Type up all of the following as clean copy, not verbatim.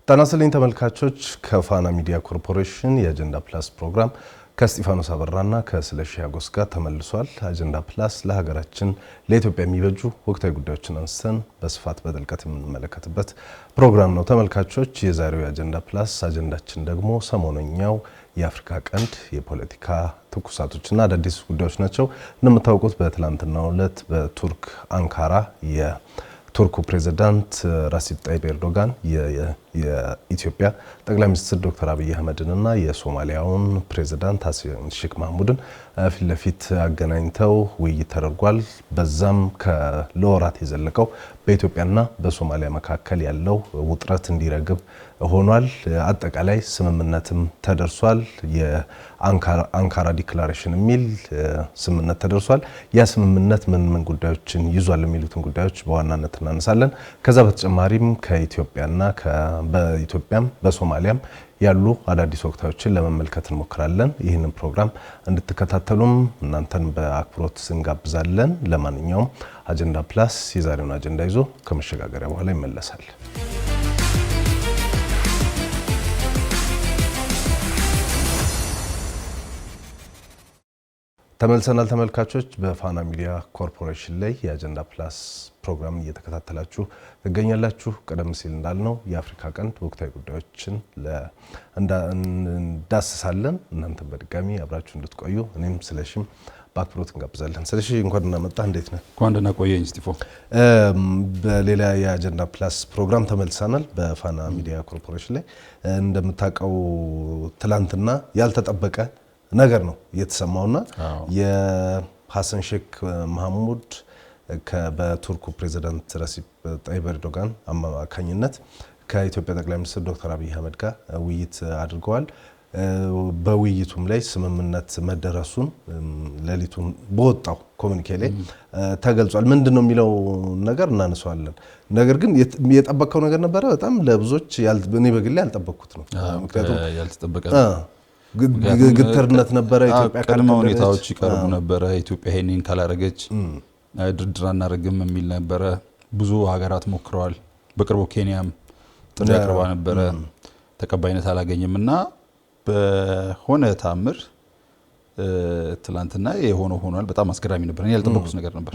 ጤና ይስጥልኝ ተመልካቾች ከፋና ሚዲያ ኮርፖሬሽን የአጀንዳ ፕላስ ፕሮግራም ከስጢፋኖስ አበራና ከስለሺ ሀጎስ ጋር ተመልሷል። አጀንዳ ፕላስ ለሀገራችን ለኢትዮጵያ የሚበጁ ወቅታዊ ጉዳዮችን አንስተን በስፋት በጥልቀት የምንመለከትበት ፕሮግራም ነው። ተመልካቾች የዛሬው የአጀንዳ ፕላስ አጀንዳችን ደግሞ ሰሞነኛው የአፍሪካ ቀንድ የፖለቲካ ትኩሳቶችና አዳዲስ ጉዳዮች ናቸው። እንደምታውቁት በትላንትናው ዕለት በቱርክ አንካራ የቱርኩ ፕሬዝዳንት ራሲብ ጣይብ ኤርዶጋን የኢትዮጵያ ጠቅላይ ሚኒስትር ዶክተር አብይ አህመድንና የሶማሊያውን ፕሬዝዳንት ሀሰን ሼክ መሐሙድን ፊት ለፊት አገናኝተው ውይይት ተደርጓል። በዛም ለወራት የዘለቀው በኢትዮጵያና በሶማሊያ መካከል ያለው ውጥረት እንዲረግብ ሆኗል። አጠቃላይ ስምምነትም ተደርሷል። የአንካራ ዲክላሬሽን የሚል ስምምነት ተደርሷል። ያ ስምምነት ምን ጉዳዮችን ይዟል የሚሉትን ጉዳዮች በዋናነት እናነሳለን። ከዛ በተጨማሪም ከኢትዮጵያና በኢትዮጵያም በሶማሊያም ያሉ አዳዲስ ወቅታዎችን ለመመልከት እንሞክራለን። ይህንን ፕሮግራም እንድትከታተሉም እናንተን በአክብሮት እንጋብዛለን። ለማንኛውም አጀንዳ ፕላስ የዛሬውን አጀንዳ ይዞ ከመሸጋገሪያ በኋላ ይመለሳል። ተመልሰናል ተመልካቾች። በፋና ሚዲያ ኮርፖሬሽን ላይ የአጀንዳ ፕላስ ፕሮግራም እየተከታተላችሁ ትገኛላችሁ። ቀደም ሲል እንዳልነው የአፍሪካ ቀንድ ወቅታዊ ጉዳዮችን እንዳስሳለን። እናንተም በድጋሚ አብራችሁ እንድትቆዩ እኔም ስለሺም በአክብሮት እንጋብዛለን። ስለሺ እንኳን እናመጣ። እንዴት ነህ? እንኳን ደህና ቆየኝ ስጢፎ። በሌላ የአጀንዳ ፕላስ ፕሮግራም ተመልሰናል በፋና ሚዲያ ኮርፖሬሽን ላይ። እንደምታውቀው ትላንትና ያልተጠበቀ ነገር ነው የተሰማውና የሀሰን ሼክ መሐሙድ በቱርኩ ፕሬዝዳንት ራሲብ ጣይብ ኤርዶጋን አማካኝነት ከኢትዮጵያ ጠቅላይ ሚኒስትር ዶክተር አብይ አህመድ ጋር ውይይት አድርገዋል። በውይይቱም ላይ ስምምነት መደረሱን ሌሊቱን በወጣው ኮሚኒኬ ላይ ተገልጿል። ምንድነው የሚለው ነገር እናነሳዋለን። ነገር ግን የጠበቀው ነገር ነበረ። በጣም ለብዙዎች እኔ በግሌ ያልጠበቅኩት ነው። ምክንያቱም ያልተጠበቀ ግትርነት ነበረ። ኢትዮጵያ ቅድመ ሁኔታዎች ይቀርቡ ነበረ። ኢትዮጵያ ይሄንን ካላረገች ድርድር አናደርግም የሚል ነበረ። ብዙ ሀገራት ሞክረዋል። በቅርቡ ኬንያም ጥሪ አቅርባ ነበረ፣ ተቀባይነት አላገኘምና በሆነ ታምር ትላንትና የሆነው ሆኗል። በጣም አስገራሚ ነበር። እኔ ያልጠበቁት ነገር ነበር።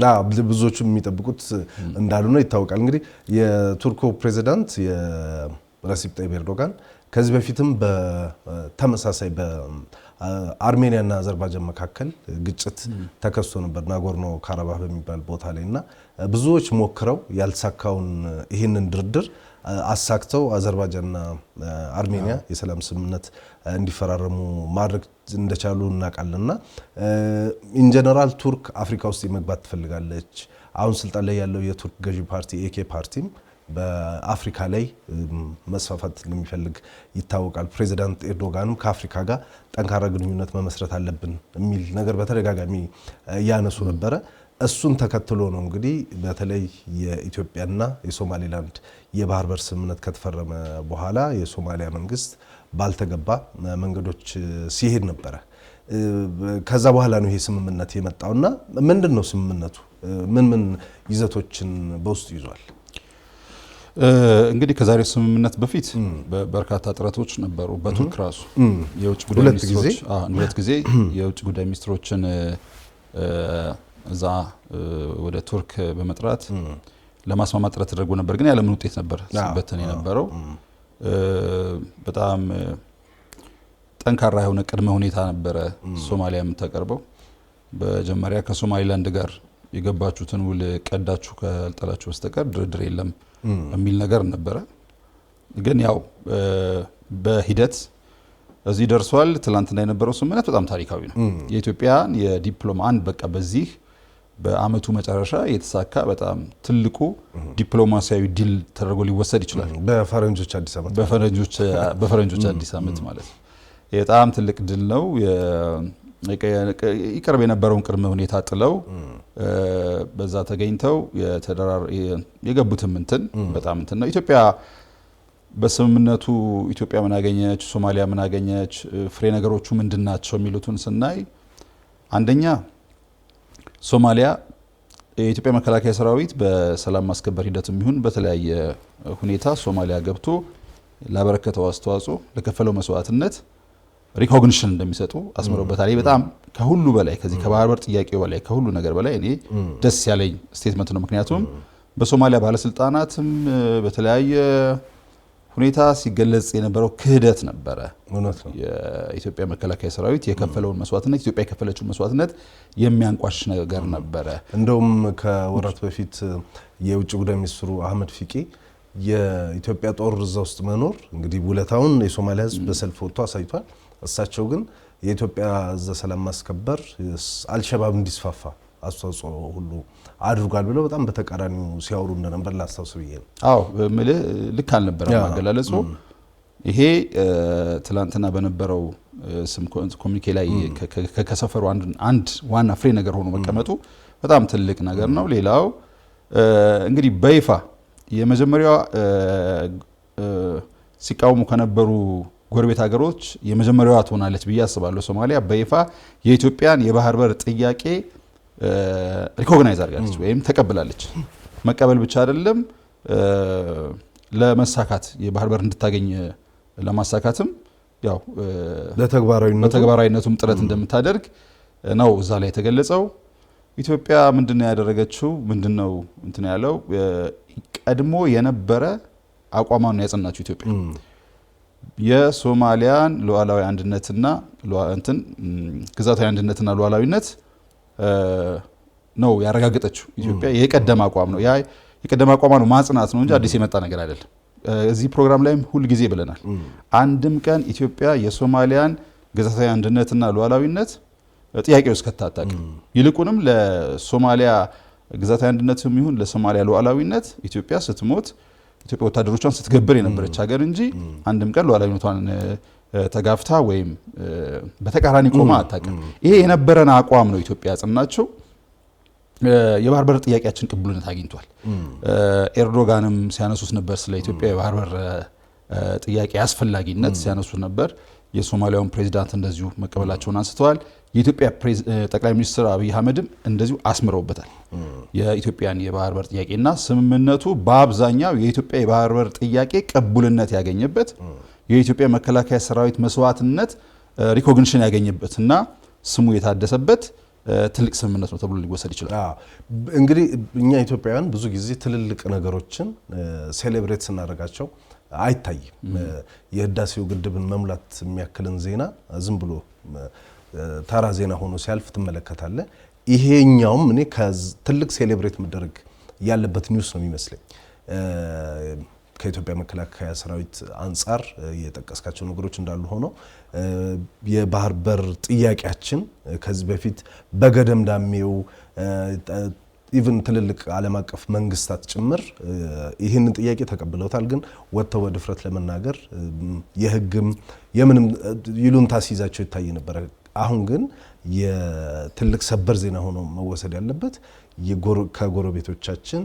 ብዙዎቹ የሚጠብቁት እንዳልሆነ ይታወቃል። እንግዲህ የቱርኩ ፕሬዝዳንት የራሲብ ጣይብ ኤርዶጋን ከዚህ በፊትም በተመሳሳይ በአርሜኒያና አዘርባይጃን መካከል ግጭት ተከስቶ ነበር ናጎርኖ ካራባህ በሚባል ቦታ ላይና ብዙዎች ሞክረው ያልተሳካውን ይህንን ድርድር አሳክተው አዘርባይጃንና አርሜኒያ የሰላም ስምምነት እንዲፈራረሙ ማድረግ እንደቻሉ እናውቃለንና ኢንጀነራል ቱርክ አፍሪካ ውስጥ የመግባት ትፈልጋለች። አሁን ስልጣን ላይ ያለው የቱርክ ገዢ ፓርቲ ኤኬ ፓርቲም በአፍሪካ ላይ መስፋፋት እንደሚፈልግ ይታወቃል። ፕሬዝዳንት ኤርዶጋንም ከአፍሪካ ጋር ጠንካራ ግንኙነት መመስረት አለብን የሚል ነገር በተደጋጋሚ ያነሱ ነበረ። እሱን ተከትሎ ነው እንግዲህ በተለይ የኢትዮጵያና የሶማሌላንድ የባህር በር ስምምነት ከተፈረመ በኋላ የሶማሊያ መንግስት ባልተገባ መንገዶች ሲሄድ ነበረ። ከዛ በኋላ ነው ይሄ ስምምነት የመጣውና ምንድነው ስምምነቱ? ምን ይዘቶችን በውስጡ ይዟል? እንግዲህ ከዛሬው ስምምነት በፊት በርካታ ጥረቶች ነበሩ። በቱርክ ራሱ የውጭ ጉዳይ ሚኒስትሮች ሁለት ጊዜ የውጭ ጉዳይ ሚኒስትሮችን እዛ ወደ ቱርክ በመጥራት ለማስማማት ጥረት ተደርጎ ነበር። ግን ያለምን ውጤት ነበር ሲበተን የነበረው። በጣም ጠንካራ የሆነ ቅድመ ሁኔታ ነበረ ሶማሊያ የምታቀርበው። በመጀመሪያ ከሶማሊላንድ ጋር የገባችሁትን ውል ቀዳችሁ ካልጣላችሁ በስተቀር ድርድር የለም የሚል ነገር ነበረ። ግን ያው በሂደት እዚህ ደርሷል። ትላንትና የነበረው ስምምነት በጣም ታሪካዊ ነው። የኢትዮጵያን የዲፕሎማት በቃ በዚህ በአመቱ መጨረሻ የተሳካ በጣም ትልቁ ዲፕሎማሲያዊ ዲል ተደርጎ ሊወሰድ ይችላል። በፈረንጆች አዲስ ዓመት በፈረንጆች አዲስ ዓመት ማለት ነው። በጣም ትልቅ ድል ነው። ይቀርብ የነበረውን ቅድመ ሁኔታ ጥለው በዛ ተገኝተው የገቡትም በጣም ነው። ኢትዮጵያ በስምምነቱ ኢትዮጵያ ምን አገኘች፣ ሶማሊያ ምን አገኘች፣ ፍሬ ነገሮቹ ምንድናቸው የሚሉትን ስናይ አንደኛ ሶማሊያ የኢትዮጵያ መከላከያ ሰራዊት በሰላም ማስከበር ሂደትም ይሁን በተለያየ ሁኔታ ሶማሊያ ገብቶ ላበረከተው አስተዋጽኦ ለከፈለው መስዋዕትነት ሪኮግኒሽን እንደሚሰጡ አስምሮበታል። በጣም ከሁሉ በላይ ከዚህ ከባህር በር ጥያቄው በላይ ከሁሉ ነገር በላይ እኔ ደስ ያለኝ ስቴትመንት ነው። ምክንያቱም በሶማሊያ ባለስልጣናትም በተለያየ ሁኔታ ሲገለጽ የነበረው ክህደት ነበረ። የኢትዮጵያ መከላከያ ሰራዊት የከፈለውን መስዋዕትነት ኢትዮጵያ የከፈለችውን መስዋዕትነት የሚያንቋሽሽ ነገር ነበረ። እንደውም ከወራት በፊት የውጭ ጉዳይ ሚኒስትሩ አህመድ ፊቂ የኢትዮጵያ ጦር እዛ ውስጥ መኖር እንግዲህ ውለታውን የሶማሊያ ሕዝብ በሰልፍ ወጥቶ አሳይቷል። እሳቸው ግን የኢትዮጵያ እዛ ሰላም ማስከበር አልሸባብ እንዲስፋፋ አስተዋጽኦ ሁሉ አድርጓል ብለው በጣም በተቃራኒው ሲያወሩ እንደነበር ላስታውስ ብዬ ነው። አዎ ልክ አልነበረም አገላለጹ። ይሄ ትላንትና በነበረው ስም ኮሚኒኬ ላይ ከሰፈሩ አንድ ዋና ፍሬ ነገር ሆኖ መቀመጡ በጣም ትልቅ ነገር ነው። ሌላው እንግዲህ በይፋ የመጀመሪያው ሲቃወሙ ከነበሩ ጎረቤት ሀገሮች የመጀመሪያዋ ትሆናለች ብዬ አስባለሁ። ሶማሊያ በይፋ የኢትዮጵያን የባህር በር ጥያቄ ሪኮግናይዝ አድርጋለች ወይም ተቀብላለች። መቀበል ብቻ አይደለም ለመሳካት የባህር በር እንድታገኝ ለማሳካትም ያው ለተግባራዊነቱም ጥረት እንደምታደርግ ነው እዛ ላይ የተገለጸው። ኢትዮጵያ ምንድነው ያደረገችው? ምንድነው እንትን ያለው ቀድሞ የነበረ አቋሟን ነው ያጸናችው። ኢትዮጵያ የሶማሊያን ሉዓላዊ አንድነትና ግዛታዊ አንድነትና ሉዓላዊነት ነው ያረጋገጠችው። ኢትዮጵያ የቀደመ አቋም ነው የቀደመ አቋም ነው ማጽናት ነው እንጂ አዲስ የመጣ ነገር አይደለም። እዚህ ፕሮግራም ላይም ሁሉ ጊዜ ብለናል። አንድም ቀን ኢትዮጵያ የሶማሊያን ግዛታዊ አንድነትና ሉዓላዊነት ጥያቄ ውስጥ ከታጣቅ ይልቁንም ለሶማሊያ ግዛታዊ አንድነትም ይሁን ለሶማሊያ ሉዓላዊነት ኢትዮጵያ ስትሞት ኢትዮጵያ ወታደሮቿን ስትገብር የነበረች ሀገር እንጂ አንድም ቀን ሉዓላዊነቷን ተጋፍታ ወይም በተቃራኒ ቆማ አታውቅም። ይሄ የነበረን አቋም ነው ኢትዮጵያ ያጸናቸው። የባህር በር ጥያቄያችን ቅቡልነት አግኝቷል። ኤርዶጋንም ሲያነሱት ነበር ስለ ኢትዮጵያ የባህር በር ጥያቄ አስፈላጊነት ሲያነሱት ነበር። የሶማሊያውን ፕሬዚዳንት እንደዚሁ መቀበላቸውን አንስተዋል። የኢትዮጵያ ጠቅላይ ሚኒስትር አብይ አህመድም እንደዚሁ አስምረውበታል የኢትዮጵያን የባህር በር ጥያቄና ስምምነቱ በአብዛኛው የኢትዮጵያ የባህር በር ጥያቄ ቅቡልነት ያገኘበት የኢትዮጵያ መከላከያ ሰራዊት መስዋዕትነት ሪኮግኒሽን ያገኘበትና ስሙ የታደሰበት ትልቅ ስምምነት ነው ተብሎ ሊወሰድ ይችላል። እንግዲህ እኛ ኢትዮጵያውያን ብዙ ጊዜ ትልልቅ ነገሮችን ሴሌብሬት ስናደርጋቸው አይታይም። የህዳሴው ግድብን መሙላት የሚያክልን ዜና ዝም ብሎ ተራ ዜና ሆኖ ሲያልፍ ትመለከታለህ። ይሄኛውም እኔ ከትልቅ ሴሌብሬት መደረግ ያለበት ኒውስ ነው የሚመስለኝ። ከኢትዮጵያ መከላከያ ሰራዊት አንጻር የጠቀስካቸው ነገሮች እንዳሉ ሆኖ የባህር በር ጥያቄያችን ከዚህ በፊት በገደምዳሜው ኢቭን ትልልቅ ዓለም አቀፍ መንግስታት ጭምር ይህንን ጥያቄ ተቀብለውታል። ግን ወጥተው በድፍረት ለመናገር የህግም የምንም ይሉንታ ሲይዛቸው ይታይ ነበር። አሁን ግን የትልቅ ሰበር ዜና ሆኖ መወሰድ ያለበት ከጎረቤቶቻችን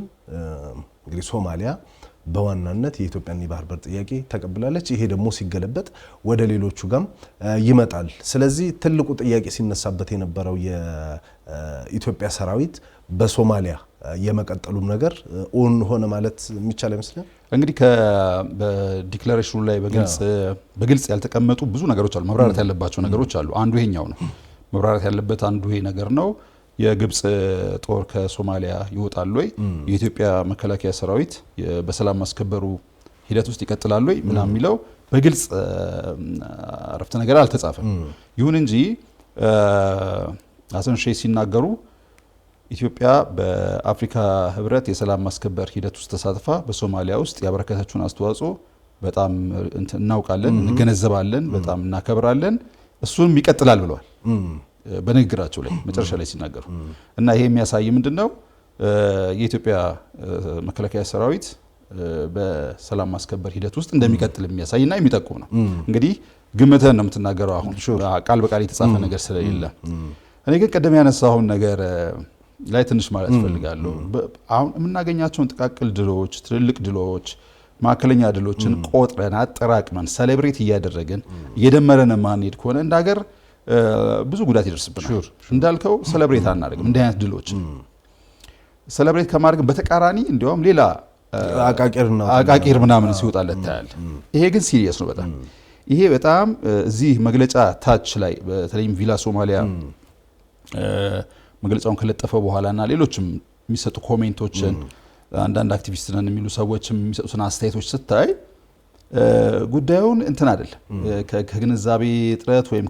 እንግዲህ ሶማሊያ በዋናነት የኢትዮጵያን የባህር በር ጥያቄ ተቀብላለች። ይሄ ደግሞ ሲገለበጥ ወደ ሌሎቹ ጋም ይመጣል። ስለዚህ ትልቁ ጥያቄ ሲነሳበት የነበረው የኢትዮጵያ ሰራዊት በሶማሊያ የመቀጠሉም ነገር ኦን ሆነ ማለት የሚቻል አይመስልም። እንግዲህ በዲክላሬሽኑ ላይ በግልጽ ያልተቀመጡ ብዙ ነገሮች አሉ፣ መብራራት ያለባቸው ነገሮች አሉ። አንዱ ይሄኛው ነው። መብራራት ያለበት አንዱ ይሄ ነገር ነው። የግብጽ ጦር ከሶማሊያ ይወጣል ወይ? የኢትዮጵያ መከላከያ ሰራዊት በሰላም ማስከበሩ ሂደት ውስጥ ይቀጥላል ወይ? ምናምን የሚለው በግልጽ አረፍተ ነገር አልተጻፈም። ይሁን እንጂ ሀሰን ሼህ ሲናገሩ ኢትዮጵያ በአፍሪካ ህብረት የሰላም ማስከበር ሂደት ውስጥ ተሳትፋ በሶማሊያ ውስጥ ያበረከተችውን አስተዋጽኦ በጣም እናውቃለን፣ እንገነዘባለን፣ በጣም እናከብራለን፣ እሱም ይቀጥላል ብለዋል በንግግራቸው ላይ መጨረሻ ላይ ሲናገሩ እና ይሄ የሚያሳይ ምንድነው የኢትዮጵያ መከላከያ ሰራዊት በሰላም ማስከበር ሂደት ውስጥ እንደሚቀጥል የሚያሳይና የሚጠቁም ነው። እንግዲህ ግምተን ነው የምትናገረው አሁን ቃል በቃል የተጻፈ ነገር ስለሌለ። እኔ ግን ቀደም ያነሳውን ነገር ላይ ትንሽ ማለት ፈልጋለሁ። አሁን የምናገኛቸውን ጥቃቅል ድሎች፣ ትልልቅ ድሎች፣ ማዕከለኛ ድሎችን ቆጥረን አጠራቅመን ሴሌብሬት እያደረግን እየደመረን ማንሄድ ከሆነ እንደ ሀገር ብዙ ጉዳት ይደርስብናል። እንዳልከው ሴሌብሬት አናደርግም። እንዲህ አይነት ድሎች ሴሌብሬት ከማድረግ በተቃራኒ እንዲያውም ሌላ አቃቂር ምናምን ሲወጣለት ታያል። ይሄ ግን ሲሪየስ ነው በጣም። ይሄ በጣም እዚህ መግለጫ ታች ላይ በተለይም ቪላ ሶማሊያ መግለጫውን ከለጠፈ በኋላና ሌሎችም የሚሰጡ ኮሜንቶችን አንዳንድ አክቲቪስት ነን የሚሉ ሰዎችም የሚሰጡትን አስተያየቶች ስታይ ጉዳዩን እንትን አይደለም ከግንዛቤ እጥረት ወይም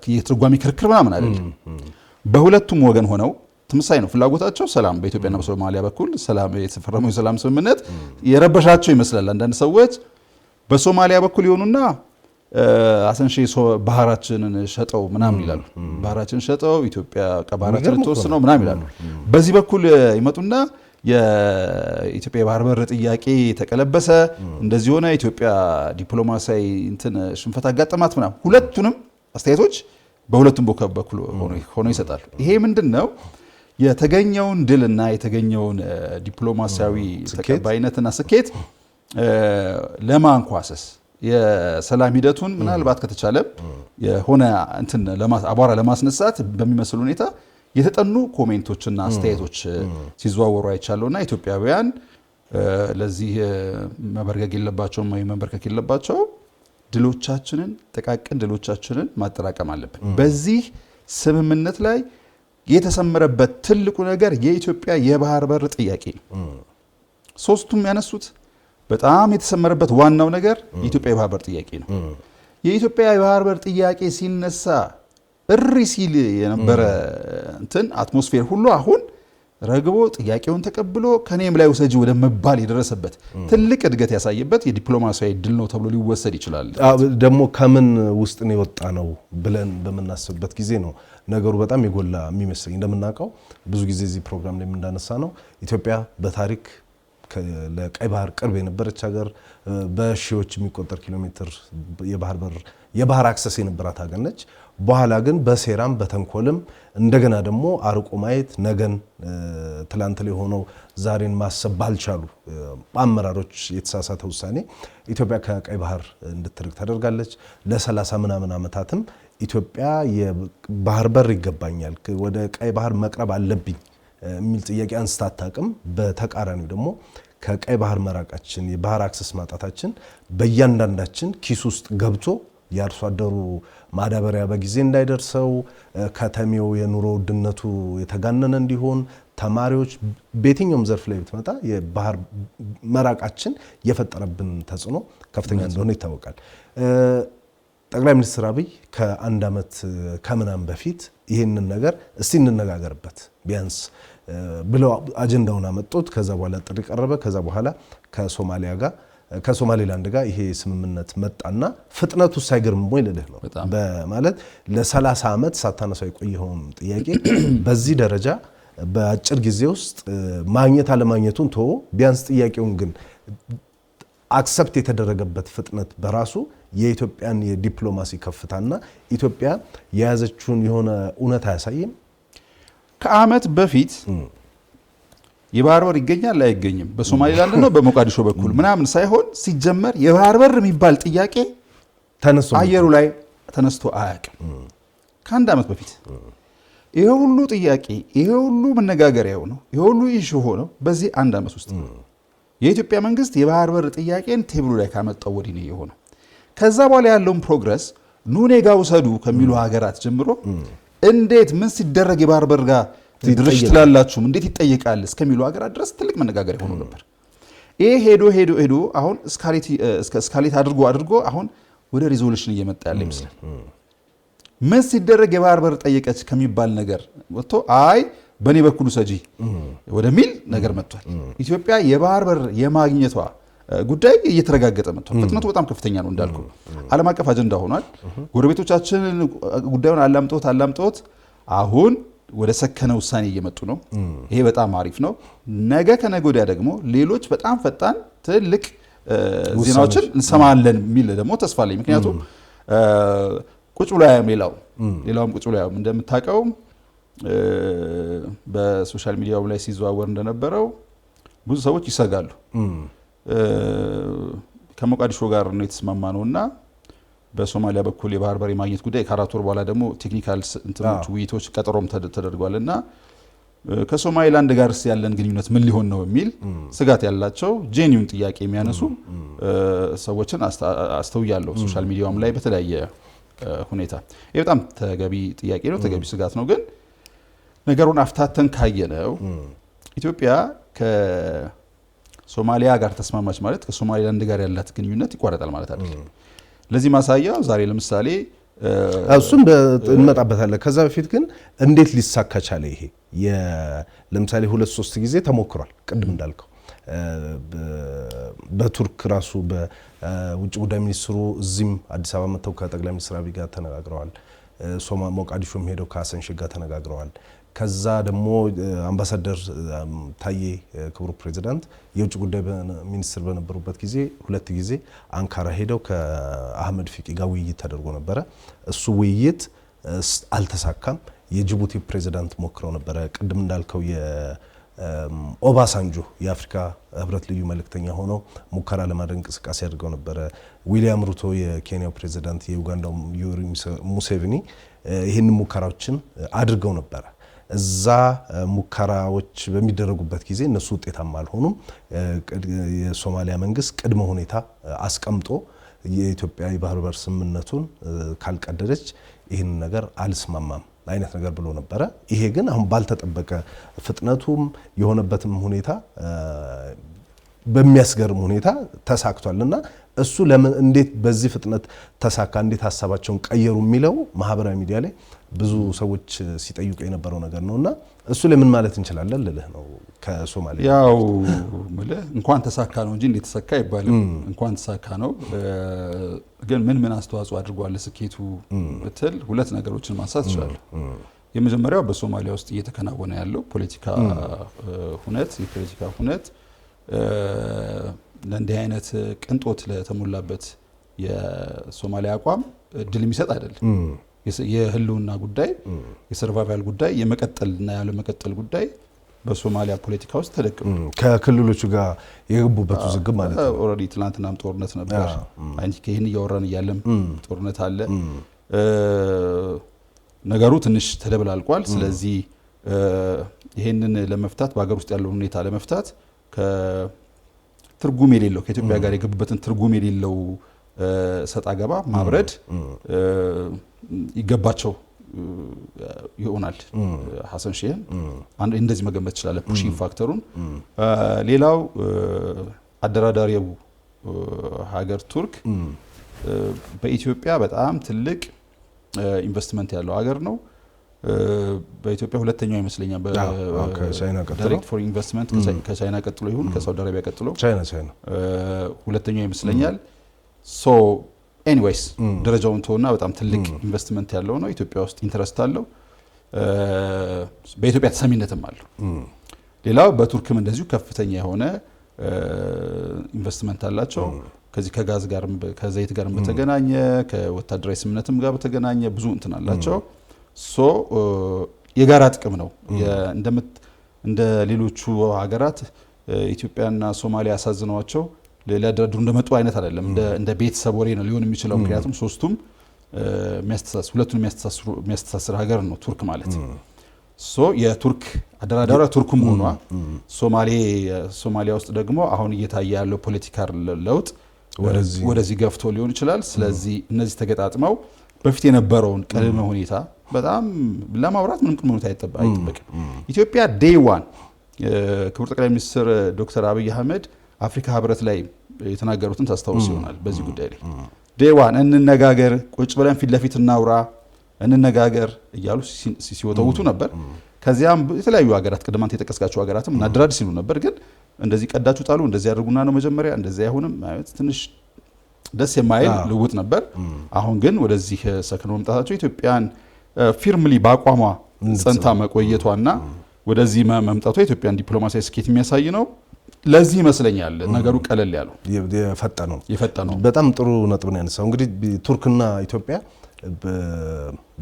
የትርጓሜ ክርክር ምናምን አይደለም። በሁለቱም ወገን ሆነው ተመሳሳይ ነው ፍላጎታቸው ሰላም፣ በኢትዮጵያና በሶማሊያ በኩል ሰላም የተፈረመው የሰላም ስምምነት የረበሻቸው ይመስላል። አንዳንድ ሰዎች በሶማሊያ በኩል ይሆኑና አሰንሼ ባህራችንን ሸጠው ምናምን ይላሉ። ባህራችንን ሸጠው ኢትዮጵያ ከባህራችን ተወስነው ምናምን ይላሉ። በዚህ በኩል ይመጡና የኢትዮጵያ የባህር በር ጥያቄ ተቀለበሰ፣ እንደዚህ ሆነ፣ ኢትዮጵያ ዲፕሎማሲያዊ እንትን ሽንፈት አጋጠማት ምናምን። ሁለቱንም አስተያየቶች በሁለቱም በኩል ሆኖ ይሰጣሉ። ይሄ ምንድነው የተገኘውን ድልና የተገኘውን ዲፕሎማሲያዊ ተቀባይነትና ስኬት ለማንኳሰስ የሰላም ሂደቱን ምናልባት ከተቻለ የሆነ እንትን አቧራ ለማስነሳት በሚመስል ሁኔታ የተጠኑ ኮሜንቶችና አስተያየቶች ሲዘዋወሩ አይቻለውና ኢትዮጵያውያን ለዚህ መበርገግ የለባቸውም ወይ መንበርከክ የለባቸው። ድሎቻችንን ጥቃቅን ድሎቻችንን ማጠራቀም አለብን። በዚህ ስምምነት ላይ የተሰመረበት ትልቁ ነገር የኢትዮጵያ የባህር በር ጥያቄ ነው። ሶስቱም ያነሱት በጣም የተሰመረበት ዋናው ነገር የኢትዮጵያ የባህር በር ጥያቄ ነው። የኢትዮጵያ የባህር በር ጥያቄ ሲነሳ እሪ ሲል የነበረ እንትን አትሞስፌር ሁሉ አሁን ረግቦ ጥያቄውን ተቀብሎ ከኔም ላይ ወሰጂ ወደ መባል የደረሰበት ትልቅ እድገት ያሳየበት የዲፕሎማሲያዊ ድል ነው ተብሎ ሊወሰድ ይችላል። ደግሞ ከምን ውስጥ ነው የወጣ ነው ብለን በመናስብበት ጊዜ ነው ነገሩ በጣም የጎላ የሚመስለኝ። እንደምናውቀው ብዙ ጊዜ እዚህ ፕሮግራም ላይ እንዳነሳ ነው ኢትዮጵያ በታሪክ ለቀይ ባህር ቅርብ የነበረች ሀገር፣ በሺዎች የሚቆጠር ኪሎ ሜትር የባህር አክሰስ የነበራት ሀገር ነች። በኋላ ግን በሴራም በተንኮልም እንደገና ደግሞ አርቆ ማየት ነገን ትላንት ላይ ሆነው ዛሬን ማሰብ ባልቻሉ አመራሮች የተሳሳተ ውሳኔ ኢትዮጵያ ከቀይ ባህር እንድትርቅ ተደርጋለች። ለ30 ምናምን ዓመታትም ኢትዮጵያ የባህር በር ይገባኛል፣ ወደ ቀይ ባህር መቅረብ አለብኝ የሚል ጥያቄ አንስታ አታውቅም። በተቃራኒው ደግሞ ከቀይ ባህር መራቃችን የባህር አክሰስ ማጣታችን በእያንዳንዳችን ኪስ ውስጥ ገብቶ የአርሶ አደሩ ማዳበሪያ በጊዜ እንዳይደርሰው፣ ከተሜው የኑሮ ውድነቱ የተጋነነ እንዲሆን፣ ተማሪዎች በየትኛውም ዘርፍ ላይ ብትመጣ የባህር መራቃችን የፈጠረብን ተጽዕኖ ከፍተኛ እንደሆነ ይታወቃል። ጠቅላይ ሚኒስትር አብይ ከአንድ ዓመት ከምናምን በፊት ይህንን ነገር እስቲ እንነጋገርበት ቢያንስ ብለው አጀንዳውን አመጡት። ከዛ በኋላ ጥሪ ቀረበ። ከዛ በኋላ ከሶማሌላንድ ጋር ይሄ ስምምነት መጣና ፍጥነቱ ሳይገርም ወይ ልልህ ነው በማለት ለ30 ዓመት ሳታነሳው የቆየውን ጥያቄ በዚህ ደረጃ በአጭር ጊዜ ውስጥ ማግኘት አለማግኘቱን ተወው፣ ቢያንስ ጥያቄውን ግን አክሰፕት የተደረገበት ፍጥነት በራሱ የኢትዮጵያን የዲፕሎማሲ ከፍታና ኢትዮጵያ የያዘችውን የሆነ እውነት አያሳይም። ከዓመት በፊት የባህር በር ይገኛል አይገኝም በሶማሌላንድ ነው በሞቃዲሾ በኩል ምናምን ሳይሆን ሲጀመር የባህር በር የሚባል ጥያቄ አየሩ ላይ ተነስቶ አያውቅም። ከአንድ ዓመት በፊት ይሄ ሁሉ ጥያቄ ይሄ ሁሉ መነጋገሪያው ነው ይሄ ሁሉ ኢሹ ሆነው በዚህ አንድ ዓመት ውስጥ የኢትዮጵያ መንግስት የባህር በር ጥያቄን ቴብሉ ላይ ካመጣው ወዲህ ነው የሆነው። ከዛ በኋላ ያለውን ፕሮግረስ ኑኔጋ ውሰዱ ከሚሉ ሀገራት ጀምሮ እንዴት ምን ሲደረግ የባህር በር ጋር ድርሽ ትላላችሁ እንዴት ይጠይቃል እስከሚሉ ሀገራት ድረስ ትልቅ መነጋገሪያ ሆኖ ነበር። ይሄ ሄዶ አሁን እስካሌት አድርጎ አሁን ወደ ሪዞሉሽን እየመጣ ያለ ይመስላል። ምን ሲደረግ የባህር በር ጠየቀች ከሚባል ነገር ወጥቶ አይ በኔ በኩል ሰጂ ወደሚል ነገር መጥቷል። ኢትዮጵያ የባህር በር የማግኘቷ ጉዳይ እየተረጋገጠ መጥቷል። ፍጥነቱ በጣም ከፍተኛ ነው እንዳልኩ ዓለም አቀፍ አጀንዳ ሆኗል። ጎረቤቶቻችን ጉዳዩን አላምጦት አሁን ወደ ሰከነ ውሳኔ እየመጡ ነው። ይሄ በጣም አሪፍ ነው። ነገ ከነገ ወዲያ ደግሞ ሌሎች በጣም ፈጣን ትልቅ ዜናዎችን እንሰማለን የሚል ደግሞ ተስፋ አለኝ። ምክንያቱም ቁጭ ብሎ ያየም ሌላውም ቁጭ ብሎ ያየም እንደምታውቀው በሶሻል ሚዲያው ላይ ሲዘዋወር እንደነበረው ብዙ ሰዎች ይሰጋሉ። ከሞቃዲሾ ጋር ነው የተስማማ ነውና በሶማሊያ በኩል የባህር በር የማግኘት ጉዳይ ከ4 ወር በኋላ ደግሞ ቴክኒካል እንትኖች ውይይቶች ቀጠሮም ተደርጓልና ከሶማሊላንድ ጋርስ ያለን ግንኙነት ምን ሊሆን ነው የሚል ስጋት ያላቸው ጄኒውን ጥያቄ የሚያነሱ ሰዎችን አስተውያለሁ ሶሻል ሚዲያውም ላይ በተለያየ ሁኔታ። ይህ በጣም ተገቢ ጥያቄ ነው፣ ተገቢ ስጋት ነው። ግን ነገሩን አፍታተን ካየነው ኢትዮጵያ ከሶማሊያ ጋር ተስማማች ማለት ከሶማሊላንድ ጋር ያላት ግንኙነት ይቋረጣል ማለት አይደለም። ለዚህ ማሳያ ዛሬ ለምሳሌ እሱን እንመጣበታለን። ከዛ በፊት ግን እንዴት ሊሳካ ቻለ? ይሄ ለምሳሌ 2-3 ጊዜ ተሞክሯል። ቅድም እንዳልከው በቱርክ ራሱ በውጭ ጉዳይ ሚኒስትሩ እዚህም አዲስ አበባ መጥተው ከጠቅላይ ሚኒስትር አብይ ጋር ተነጋግረዋል። ሞቃዲሾም ሄደው ከሀሰን ሼክ ጋር ተነጋግረዋል። ከዛ ደግሞ አምባሳደር ታዬ ክቡር ፕሬዚዳንት የውጭ ጉዳይ ሚኒስትር በነበሩበት ጊዜ 2 ጊዜ አንካራ ሄደው ከአህመድ ፊቂ ጋር ውይይት ተደርጎ ነበረ። እሱ ውይይት አልተሳካም። የጅቡቲ ፕሬዚዳንት ሞክረው ነበረ። ቅድም እንዳልከው ኦባሳንጆ የአፍሪካ ህብረት ልዩ መልእክተኛ ሆነው ሙከራ ለማድረግ እንቅስቃሴ አድርገው ነበረ። ዊሊያም ሩቶ የኬንያው ፕሬዚዳንት፣ የኡጋንዳው ዩዌሪ ሙሴቪኒ ይህን ሙከራዎችን አድርገው ነበረ። እዛ ሙከራዎች በሚደረጉበት ጊዜ እነሱ ውጤታማ አልሆኑም። የሶማሊያ መንግስት ቅድመ ሁኔታ አስቀምጦ የኢትዮጵያ የባህር በር ስምምነቱን ካልቀደደች ይህን ነገር አልስማማም አይነት ነገር ብሎ ነበረ። ይሄ ግን አሁን ባልተጠበቀ ፍጥነቱም የሆነበትም ሁኔታ በሚያስገርም ሁኔታ ተሳክቷልና እሱ ለምን እንዴት በዚህ ፍጥነት ተሳካ፣ እንዴት ሀሳባቸውን ቀየሩ የሚለው ማህበራዊ ሚዲያ ላይ ብዙ ሰዎች ሲጠይቁ የነበረው ነገር ነውና እሱ ለምን ማለት እንችላለን ልልህ ነው። ከሶማሊያ ያው ማለት እንኳን ተሳካ ነው እንጂ እንዴት ተሳካ ይባላል። እንኳን ተሳካ ነው። ግን ምን አስተዋጽኦ አድርጓል ለስኬቱ ብትል 2 ነገሮችን ማንሳት ይችላል። የመጀመሪያው በሶማሊያ ውስጥ እየተከናወነ ያለው ፖለቲካ ሁነት የፖለቲካ ሁነት ለእንዲህ አይነት ቅንጦት ለተሞላበት የሶማሊያ አቋም እድል የሚሰጥ አይደለም። የህልውና ጉዳይ፣ የሰርቫይቫል ጉዳይ፣ የመቀጠልና ያለ መቀጠል ጉዳይ በሶማሊያ ፖለቲካ ውስጥ ተደቅሞ ከክልሎቹ ጋር የገቡበት ውዝግብ ማለት ነው። ኦልሬዲ ትናንትናም ጦርነት ነበር። ይህን እያወራን እያለም ጦርነት አለ። ነገሩ ትንሽ ተደብላልቋል። ስለዚህ ይህንን ለመፍታት በሀገር ውስጥ ያለውን ሁኔታ ለመፍታት ትርጉም የሌለው ከኢትዮጵያ ጋር የገቡበትን ትርጉም የሌለው ሰጣ ገባ ማብረድ ይገባቸው ይሆናል። ሀሰን ሼህን እንደዚህ መገመት ይችላል ፑሽንግ ፋክተሩን። ሌላው አደራዳሪው ሀገር ቱርክ በኢትዮጵያ በጣም ትልቅ ኢንቨስትመንት ያለው ሀገር ነው። በኢትዮጵያ ሁለተኛው ይመስለኛል ዳይሬክት ፎሬን ኢንቨስትመንት ከቻይና ቀጥሎ ይሁን ከሳውዲ አረቢያ ቀጥሎ ቻይና ሁለተኛው ይመስለኛል። ሶ ኤኒዌይስ ደረጃውን ተውና በጣም ትልቅ ኢንቨስትመንት ያለው ነው። ኢትዮጵያ ውስጥ ኢንተረስት አለው። በኢትዮጵያ ተሰሚነትም አለው። ሌላው በቱርክም እንደዚሁ ከፍተኛ የሆነ ኢንቨስትመንት አላቸው። ከዚህ ከጋዝ ጋር ከዘይት ጋር በተገናኘ ከወታደራዊ ስምምነትም ጋር በተገናኘ ብዙ እንትን አላቸው። ሶ የጋራ ጥቅም ነው። እንደ ሌሎቹ ሀገራት ኢትዮጵያና ሶማሊያ ያሳዝነዋቸው ሊያደራድሩ እንደመጡ አይነት አይደለም። እንደ ቤተሰብ ወሬ ነው ሊሆን የሚችለው። ምክንያቱም ሶስቱም ሁለቱን የሚያስተሳስር ሀገር ነው ቱርክ ማለት። ሶ የቱርክ አደራዳሪዋ ቱርክም ሆኗ ሶማሊያ ውስጥ ደግሞ አሁን እየታየ ያለው ፖለቲካል ለውጥ ወደዚህ ገፍቶ ሊሆን ይችላል። ስለዚህ እነዚህ ተገጣጥመው በፊት የነበረውን ቅድመ ሁኔታ በጣም ለማውራት ምንም ቅድመ ሁኔታ አይጠበቅም። ኢትዮጵያ ዴይ ዋን ክቡር ጠቅላይ ሚኒስትር ዶክተር አብይ አህመድ አፍሪካ ህብረት ላይ የተናገሩትን ታስታውስ ይሆናል። በዚህ ጉዳይ ላይ ዴይ ዋን እንነጋገር፣ ቁጭ ብለን ፊት ለፊት እናውራ፣ እንነጋገር እያሉ ሲወተውቱ ነበር። ከዚያም የተለያዩ ሀገራት ቅድማንት የጠቀስካቸው ሀገራትም እናደራድ ሲሉ ነበር። ግን እንደዚህ ቀዳችሁ ጣሉ፣ እንደዚህ ያደርጉና ነው መጀመሪያ እንደዚህ አይሆንም ማለት ትንሽ ደስ የማይል ልውጥ ነበር። አሁን ግን ወደዚህ ሰክኖ መምጣታቸው ኢትዮጵያን ፊርምሊ በአቋሟ ጸንታ መቆየቷና ወደዚህ መምጣቷ የኢትዮጵያን ዲፕሎማሲያዊ ስኬት የሚያሳይ ነው። ለዚህ ይመስለኛል ነገሩ ቀለል ያለው የፈጠነው። በጣም ጥሩ ነጥብ ነው ያነሳው። እንግዲህ ቱርክና ኢትዮጵያ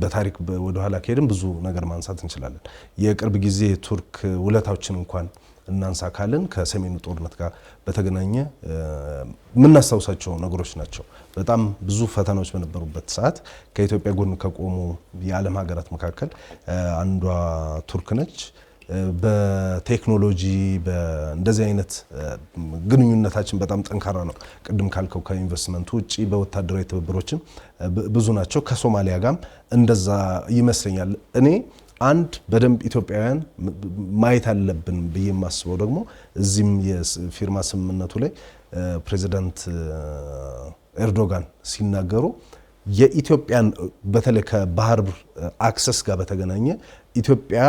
በታሪክ ወደ ኋላ ከሄድን ብዙ ነገር ማንሳት እንችላለን። የቅርብ ጊዜ ቱርክ ውለታዎችን እንኳን እናንሳ ካልን ከሰሜኑ ጦርነት ጋር በተገናኘ የምናስታውሳቸው ነገሮች ናቸው። በጣም ብዙ ፈተናዎች በነበሩበት ሰዓት ከኢትዮጵያ ጎን ከቆሙ የዓለም ሀገራት መካከል አንዷ ቱርክ ነች። በቴክኖሎጂ በእንደዚህ አይነት ግንኙነታችን በጣም ጠንካራ ነው። ቅድም ካልከው ከኢንቨስትመንቱ ውጪ በወታደራዊ ትብብሮችም ብዙ ናቸው። ከሶማሊያ ጋርም እንደዛ ይመስለኛል። እኔ አንድ በደንብ ኢትዮጵያውያን ማየት አለብን ብዬ የማስበው ደግሞ እዚህም የፊርማ ስምምነቱ ላይ ፕሬዚዳንት ኤርዶጋን ሲናገሩ የኢትዮጵያን በተለይ ከባህር አክሰስ ጋር በተገናኘ ኢትዮጵያ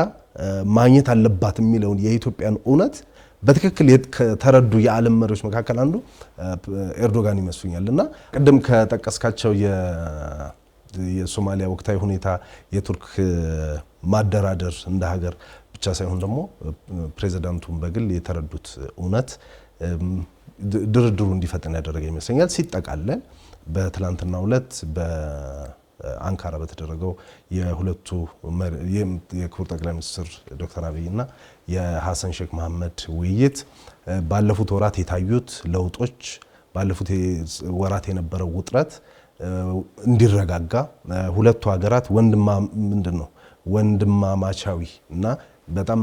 ማግኘት አለባት የሚለውን የኢትዮጵያን እውነት በትክክል ከተረዱ የዓለም መሪዎች መካከል አንዱ ኤርዶጋን ይመስሉኛል። እና ቅድም ከጠቀስካቸው የሶማሊያ ወቅታዊ ሁኔታ የቱርክ ማደራደር እንደ ሀገር ብቻ ሳይሆን ደግሞ ፕሬዚዳንቱን በግል የተረዱት እውነት ድርድሩ እንዲፈጠን ያደረገ ይመስለኛል። ሲጠቃለል በትላንትናው ዕለት በአንካራ በተደረገው የሁለቱ የክቡር ጠቅላይ ሚኒስትር ዶክተር አብይና የሐሰን ሼክ መሐመድ ውይይት ባለፉት ወራት የታዩት ለውጦች ባለፉት ወራት የነበረው ውጥረት እንዲረጋጋ ሁለቱ ሀገራት ወንድማማቻዊ እና በጣም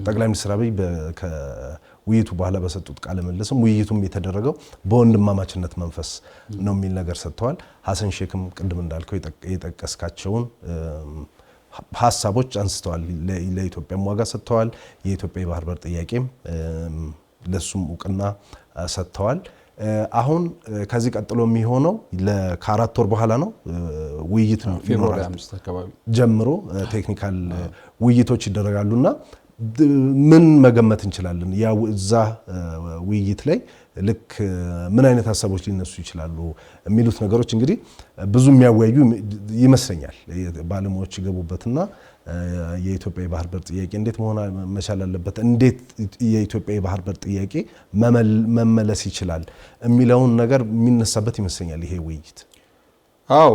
ጠቅላይ ሚኒስትር አብይ ከውይይቱ በኋላ በሰጡት ቃለ መልስም ውይይቱም የተደረገው በወንድማማችነት መንፈስ ነው የሚል ነገር ሰጥተዋል። ሐሰን ሼክም ቅድም እንዳልከው የጠቀስካቸውን ሀሳቦች አንስተዋል። ለኢትዮጵያም ዋጋ ሰጥተዋል። የኢትዮጵያ የባህር በር ጥያቄም ለሱም እውቅና ሰጥተዋል። አሁን ከዚህ ቀጥሎ የሚሆነው ከ4 ወር በኋላ ነው ውይይት ነው ፌብሩዋሪ 5 አካባቢ ጀምሮ ቴክኒካል ውይይቶች ይደረጋሉና ምን መገመት እንችላለን? ያው እዛ ውይይት ላይ ልክ ምን አይነት ሀሳቦች ሊነሱ ይችላሉ የሚሉት ነገሮች እንግዲህ ብዙ የሚያወያዩ ይመስለኛል። ባለሙያዎች ይገቡበትና የኢትዮጵያ የባህር በር ጥያቄ እንዴት መሆን መቻል አለበት፣ እንዴት የኢትዮጵያ የባህር በር ጥያቄ መመለስ ይችላል የሚለውን ነገር የሚነሳበት ይመስለኛል ይሄ ውይይት። አዎ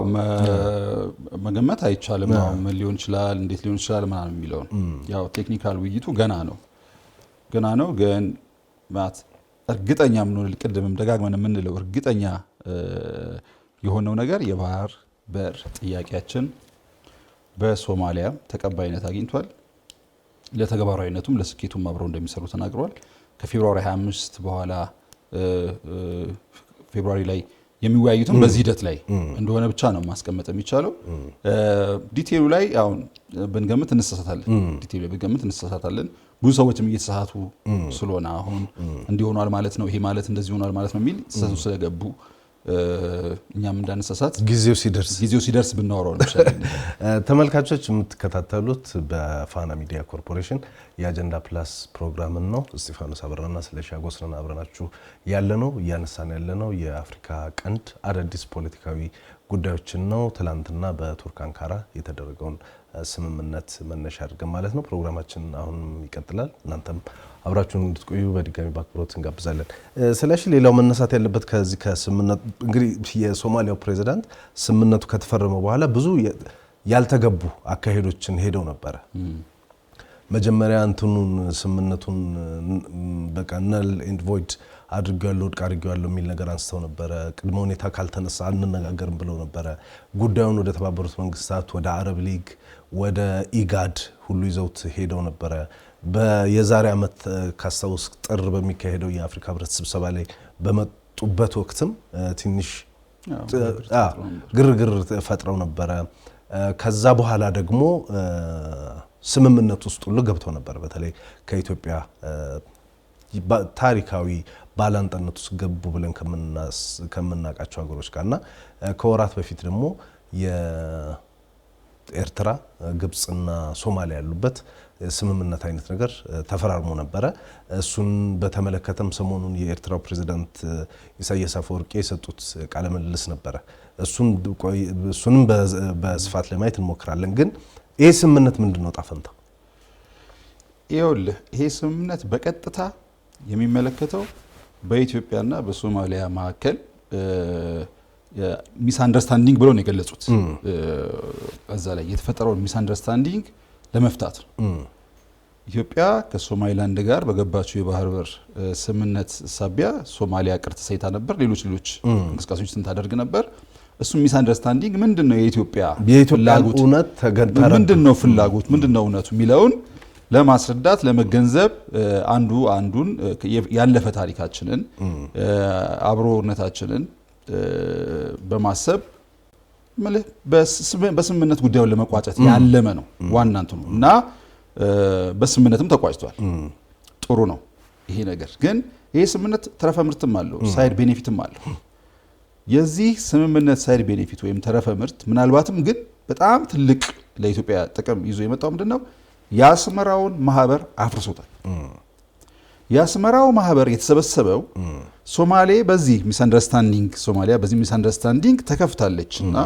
መገመት አይቻልም። ምን ሊሆን ይችላል፣ እንዴት ሊሆን ይችላል ምናምን የሚለውን ያው ቴክኒካል ውይይቱ ገና ነው ግን ማለት እርግጠኛ ምን ቅድምም ደጋግመን የምንለው እርግጠኛ የሆነው ነገር የባህር በር ጥያቄያችን በሶማሊያ ተቀባይነት አግኝቷል። ለተግባራዊነቱም ለስኬቱም አብረው እንደሚሰሩ ተናግረዋል። ከፌብሩዋሪ 25 በኋላ ፌብሩዋሪ ላይ የሚወያዩትም በዚህ ሂደት ላይ እንደሆነ ብቻ ነው ማስቀመጥ የሚቻለው። ዲቴይሉ ላይ አሁን ብንገምት እንሳሳታለን። ብዙ ሰዎችም እየተሳሳቱ ስለሆነ አሁን እንዲሆኗል ማለት ነው፣ ይሄ ማለት እንደዚህ ሆኗል ማለት ነው የሚል ተሳሳቱ ስለገቡ እኛም እንዳነሳሳት ጊዜው ሲደርስ ብናወራው ነው። ተመልካቾች የምትከታተሉት በፋና ሚዲያ ኮርፖሬሽን የአጀንዳ ፕላስ ፕሮግራምን ነው። እስጢፋኖስ አበራና ስለሺ አጎስነን አብረናችሁ ያለነው እያነሳን ያለነው የአፍሪካ ቀንድ አዳዲስ ፖለቲካዊ ጉዳዮችን ነው። ትላንትና በቱርክ አንካራ የተደረገውን ስምምነት መነሻ አድርገን ማለት ነው። ፕሮግራማችን አሁንም ይቀጥላል። እናንተም አብራችሁን እንድትቆዩ በድጋሚ በአክብሮት እንጋብዛለን። ስለዚህ ሌላው መነሳት ያለበት ከዚህ ከስምምነቱ እንግዲህ የሶማሊያው ፕሬዚዳንት ስምምነቱ ከተፈረመ በኋላ ብዙ ያልተገቡ አካሄዶችን ሄደው ነበረ። መጀመሪያ ስምምነቱን በቃ ነል ኤንድ ቮይድ አድርጌዋለሁ ውድቅ አድርጌዋለሁ የሚል ነገር አንስተው ነበረ። ቅድመ ሁኔታ ካልተነሳ አንነጋገርም ብለው ነበረ። ጉዳዩን ወደ ተባበሩት መንግስታት፣ ወደ አረብ ሊግ፣ ወደ ኢጋድ ሁሉ ይዘውት ሄደው ነበረ። የዛሬ ዓመት ካስታውስ ጥር በሚካሄደው የአፍሪካ ህብረት ስብሰባ ላይ በመጡበት ወቅትም ትንሽ ግርግር ፈጥረው ነበረ። ከዛ በኋላ ደግሞ ስምምነት ውስጥ ሁሉ ገብተው ነበር። በተለይ ከኢትዮጵያ ታሪካዊ ባላንጣነት ውስጥ ገቡ ብለን ከምናውቃቸው ሀገሮች ጋርና ከወራት በፊት ደግሞ የኤርትራ፣ ግብጽና ሶማሊያ ያሉበት ስምምነት አይነት ነገር ተፈራርሞ ነበረ። እሱን በተመለከተም ሰሞኑን የኤርትራው ፕሬዝዳንት ኢሳያስ አፈወርቂ የሰጡት ቃለ ምልልስ ነበረ። እሱንም በስፋት ለማየት እንሞክራለን። ግን ይሄ ስምምነት ምንድነው ጣፈንታ? ይኸውልህ ይሄ ስምምነት በቀጥታ የሚመለከተው በኢትዮጵያና በሶማሊያ መካከል ሚስ አንደርስታንዲንግ ብለው ነው የገለጹት። እዛ ላይ የተፈጠረውን ሚስ አንደርስታንዲንግ ለመፍታት ነው። ኢትዮጵያ ከሶማሊላንድ ጋር በገባችው የባህር በር ስምምነት ሳቢያ ሶማሊያ ቅር ተሰይታ ነበር። ሌሎች እንቅስቃሴዎችን ታደርግ ነበር። እሱ ሚስ አንደርስታንዲንግ ምንድነው? የኢትዮጵያ ፍላጎት ምንድነው? ፍላጎት ምንድነው? እውነቱ የሚለውን ለማስረዳት ለመገንዘብ አንዱን ያለፈ ታሪካችንን አብሮነታችንን በማሰብ በስምምነት ጉዳዩን ለመቋጨት ያለመ ነው ዋና እንትኑ እና በስምምነትም ተቋጭቷል። ጥሩ ነው ይሄ ነገር። ግን ይሄ ስምምነት ተረፈ ምርትም አለው ሳይድ ቤኔፊትም አለው። የዚህ ስምምነት ሳይድ ቤኔፊት ወይም ተረፈ ምርት ምናልባትም ግን በጣም ትልቅ ለኢትዮጵያ ጥቅም ይዞ የመጣው ምንድነው? የአስመራውን ማህበር አፍርሶታል። የአስመራው ማህበር የተሰበሰበው ሶማሌ በዚህ ሚስ አንደርስታንዲንግ ሶማሊያ በዚህ ሚስ አንደርስታንዲንግ ተከፍታለች እና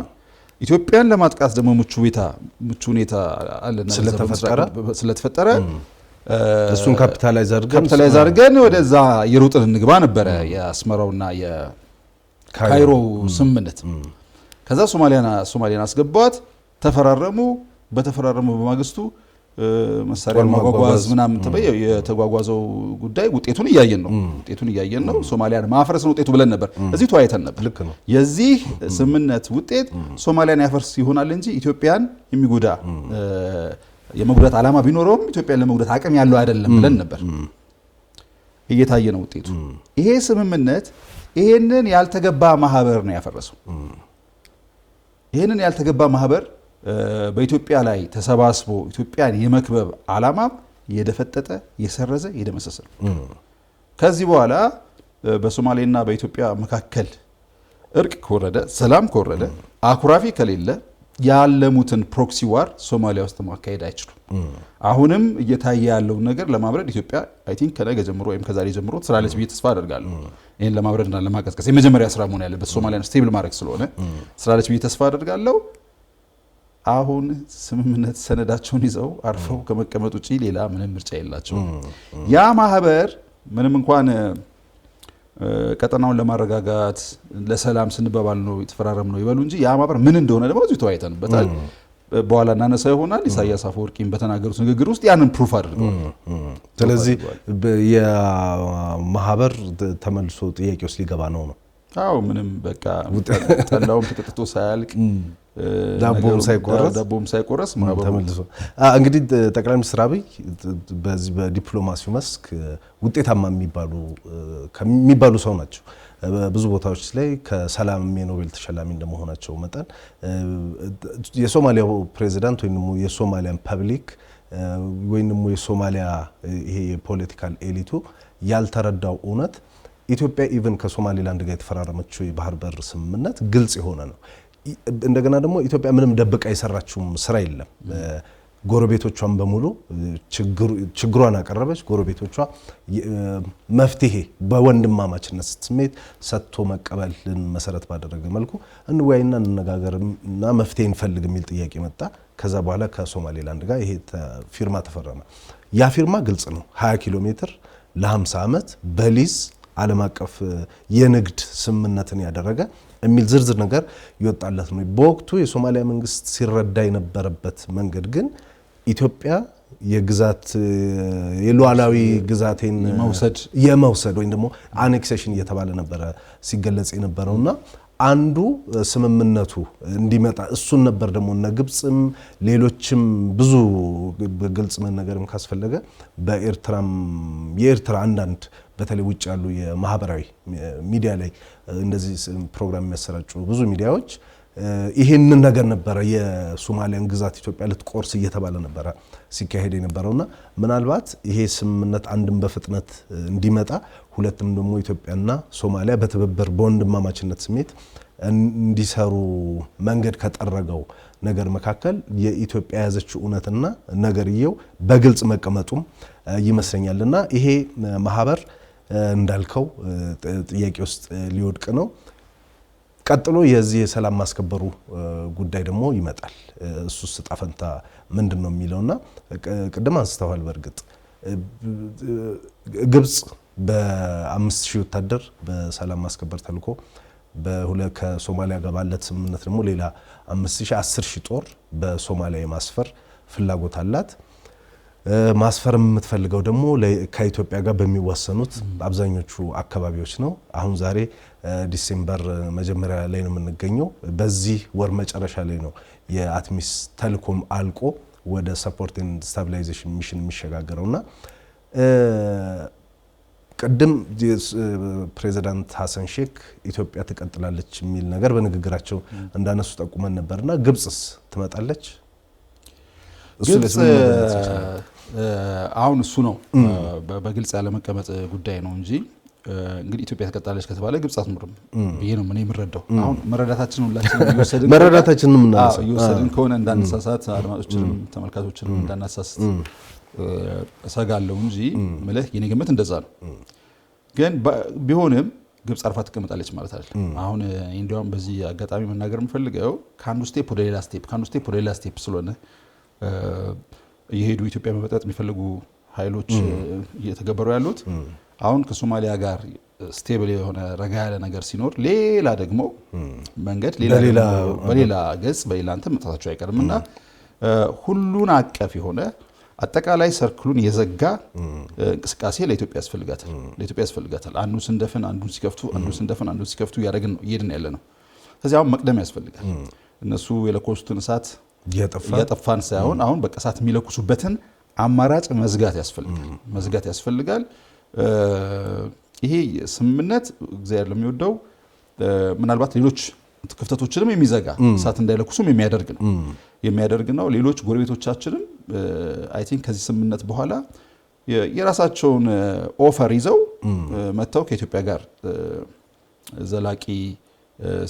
ኢትዮጵያን ለማጥቃት ደግሞ ምቹ ሁኔታ አለና ስለተፈጠረ እሱን ካፒታላይዝ አድርገን ወደዛ የሩጥን እንግባ ነበረ የአስመራውና የካይሮ ስምምነት። ከዛ ሶማሊያን አስገቧት፣ ተፈራረሙ። በተፈራረሙ በማግስቱ መሳሪያ ማጓጓዝ ምናምን ተበየ። የተጓጓዘው ጉዳይ ውጤቱን እያየን ነው። ሶማሊያን ማፍረስ ነው ውጤቱ ብለን ነበር። እዚህ ተወያይተን ነበር። የዚህ ስምምነት ውጤት ሶማሊያን ያፈርስ ይሆናል እንጂ ኢትዮጵያን የሚጎዳ የመጉዳት ዓላማ ቢኖረውም ኢትዮጵያን ለመጉዳት አቅም ያለው አይደለም ብለን ነበር። እየታየ ነው ውጤቱ። ይሄ ስምምነት ይሄንን ያልተገባ ማህበር ነው ያፈረሰው። ይሄንን ያልተገባ ማህበር በኢትዮጵያ ላይ ተሰባስቦ ኢትዮጵያን የመክበብ ዓላማ የደፈጠጠ የሰረዘ የደመሰሰ ነው። ከዚህ በኋላ በሶማሌና በኢትዮጵያ መካከል እርቅ ከወረደ ሰላም ከወረደ አኩራፊ ከሌለ ያለሙትን ፕሮክሲ ዋር ሶማሊያ ውስጥ ማካሄድ አይችሉም። አሁንም እየታየ ያለውን ነገር ለማብረድ ኢትዮጵያ አይ ቲንክ ከነገ ጀምሮ ወይም ከዛሬ ጀምሮ ትሰራለች ብዬ ተስፋ አደርጋለሁ። ይሄን ለማብረድና ለማቀዝቀዝ የመጀመሪያ ስራ መሆን ያለበት ሶማሊያን ስቴብል ማድረግ ስለሆነ ትሰራለች ብዬ ተስፋ አደርጋለሁ። አሁን ስምምነት ሰነዳቸውን ይዘው አርፈው ከመቀመጥ ውጪ ሌላ ምንም ምርጫ የላቸው። ያ ማህበር ምንም እንኳን ቀጠናውን ለማረጋጋት ለሰላም ስንባባል ነው የተፈራረም ነው ይበሉ እንጂ ያ ማህበር ምን እንደሆነ ደግሞ እዚሁ ተወያይተንበታል። በኋላ እናነሳ ይሆናል። ኢሳያስ አፈወርቂም በተናገሩት ንግግር ውስጥ ያንን ፕሩፍ አድርገዋል። ስለዚህ የማህበር ተመልሶ ጥያቄ ውስጥ ሊገባ ነው። አዎ ምንም በቃ ጠላውም ተጠጥቶ ሳያልቅ ዳቦም ሳይቆረስ ተመልሶ እንግዲህ ጠቅላይ ሚኒስትር አብይ በዚህ በዲፕሎማሲው መስክ ውጤታማ የሚባሉ ሰው ናቸው። ብዙ ቦታዎች ላይ ከሰላም የኖቤል ተሸላሚ እንደመሆናቸው መጠን የሶማሊያው ፕሬዚዳንት ወይም የሶማሊያን ፐብሊክ ወይም የሶማሊያ ይሄ የፖለቲካል ኤሊቱ ያልተረዳው እውነት ኢትዮጵያ ኢቭን ከሶማሌላንድ ጋር የተፈራረመችው የባህር በር ስምምነት ግልጽ የሆነ ነው። እንደገና ደግሞ ኢትዮጵያ ምንም ደብቃ የሰራችውም ስራ የለም። ጎረቤቶቿን በሙሉ ችግሯን አቀረበች። ጎረቤቶቿ መፍትሄ በወንድማማችነት ስሜት ሰጥቶ መቀበልን መሰረት ባደረገ መልኩ እንወያይና እንነጋገርና መፍትሄ እንፈልግ የሚል ጥያቄ መጣ። ከዛ በኋላ ከሶማሌላንድ ጋር ይሄ ፊርማ ተፈረመ። ያ ፊርማ ግልጽ ነው። 20 ኪሎ ሜትር ለ50 ዓመት በሊዝ ዓለም አቀፍ የንግድ ስምምነትን ያደረገ የሚል ዝርዝር ነገር ይወጣለት ነው። በወቅቱ የሶማሊያ መንግስት ሲረዳ የነበረበት መንገድ ግን ኢትዮጵያ የግዛት የሉዓላዊ ግዛቴን የመውሰድ ወይም ደግሞ አኔክሴሽን እየተባለ ነበረ ሲገለጽ የነበረውና አንዱ ስምምነቱ እንዲመጣ እሱን ነበር ደግሞ እነ ግብጽም ሌሎችም ብዙ ግልጽ መነገርም ካስፈለገ የኤርትራ አንዳንድ በተለይ ውጭ ያሉ የማህበራዊ ሚዲያ ላይ እንደዚህ ፕሮግራም የሚያሰራጩ ብዙ ሚዲያዎች ይሄንን ነገር ነበረ የሶማሊያን ግዛት ኢትዮጵያ ልትቆርስ እየተባለ ነበረ ሲካሄድ የነበረውና ምናልባት ይሄ ስምምነት አንድም በፍጥነት እንዲመጣ ሁለትም ደግሞ ኢትዮጵያና ሶማሊያ በትብብር በወንድማማችነት ስሜት እንዲሰሩ መንገድ ከጠረገው ነገር መካከል የኢትዮጵያ ያዘችው እውነትና ነገርየው በግልጽ መቀመጡም ይመስለኛልና ይሄ ማህበር እንዳልከው ጥያቄ ውስጥ ሊወድቅ ነው። ቀጥሎ የዚህ የሰላም ማስከበሩ ጉዳይ ደግሞ ይመጣል። እሱስ ዕጣ ፈንታ ምንድነው የሚለውና ቅድም አንስተዋል። በእርግጥ ግብጽ በ5000 ወታደር በሰላም ማስከበር ተልኮ ከሶማሊያ ጋር ባለት ስምምነት ደግሞ ሌላ 5000 ጦር በሶማሊያ የማስፈር ፍላጎት አላት። ማስፈር የምትፈልገው ደግሞ ከኢትዮጵያ ጋር በሚዋሰኑት አብዛኞቹ አካባቢዎች ነው። አሁን ዛሬ ዲሴምበር መጀመሪያ ላይ ነው የምንገኘው። በዚህ ወር መጨረሻ ላይ ነው የአትሚስ ተልኮም አልቆ ወደ ሰፖርት ኤንድ ስታቢላይዜሽን ሚሽን የሚሸጋገረውና ቀደም ፕሬዚዳንት ሐሰን ሼክ ኢትዮጵያ ትቀጥላለች የሚል ነገር በንግግራቸው እንዳነሱ ጠቁመን ነበርና ግብጽስ ትመጣለች? ግብጽ አሁን እሱ ነው በግልጽ ያለ መቀመጥ ጉዳይ ነው እንጂ እንግዲህ ኢትዮጵያ ትቀጥላለች ከተባለ ግብጽ አትኖርም ብዬ ነው ምን የምረዳው። አሁን መረዳታችንን ሁላችንም እየወሰድን ከሆነ እንዳንሳሳት አድማጮችንም ተመልካቾችንም እንዳናሳስት እሰጋለሁ እንጂ ማለት የኔ ግምት እንደዛ ነው። ግን ቢሆንም ግብጽ አርፋ ትቀመጣለች ማለት አይደለም። አሁን እንዲያውም በዚህ አጋጣሚ መናገር የምፈልገው ከአንዱ ስቴፕ ወደ ሌላ ስቴፕ ስለሆነ የሄዱ ኢትዮጵያ መበጠጥ የሚፈልጉ ኃይሎች እየተገበሩ ያሉት አሁን ከሶማሊያ ጋር ስቴብል የሆነ ረጋ ያለ ነገር ሲኖር ሌላ ደግሞ መንገድ በሌላ ገጽ በሌላ እንትን መጣታቸው አይቀርምና ሁሉን አቀፍ የሆነ አጠቃላይ ሰርክሉን የዘጋ እንቅስቃሴ ለኢትዮጵያ ያስፈልጋታል። አንዱ ስንደፍን አንዱን ሲከፍቱ ያደረግን ነው እየሄድን ያለ ነው። ስለዚህ አሁን መቅደም ያስፈልጋል። እነሱ የለኮሱትን እሳት እያጠፋን ሳይሆን አሁን በቃ እሳት የሚለኩሱበትን አማራጭ መዝጋት ያስፈልጋል። ይሄ ስምምነት እግዚአብሔር ለሚወደው ምናልባት ሌሎች ክፍተቶችንም የሚዘጋ እሳት እንዳይለኩሱም የሚያደርግ ነው። ሌሎች ጎረቤቶቻችንም አይ ቲንክ ከዚህ ስምምነት በኋላ የራሳቸውን ኦፈር ይዘው መጥተው ከኢትዮጵያ ጋር ዘላቂ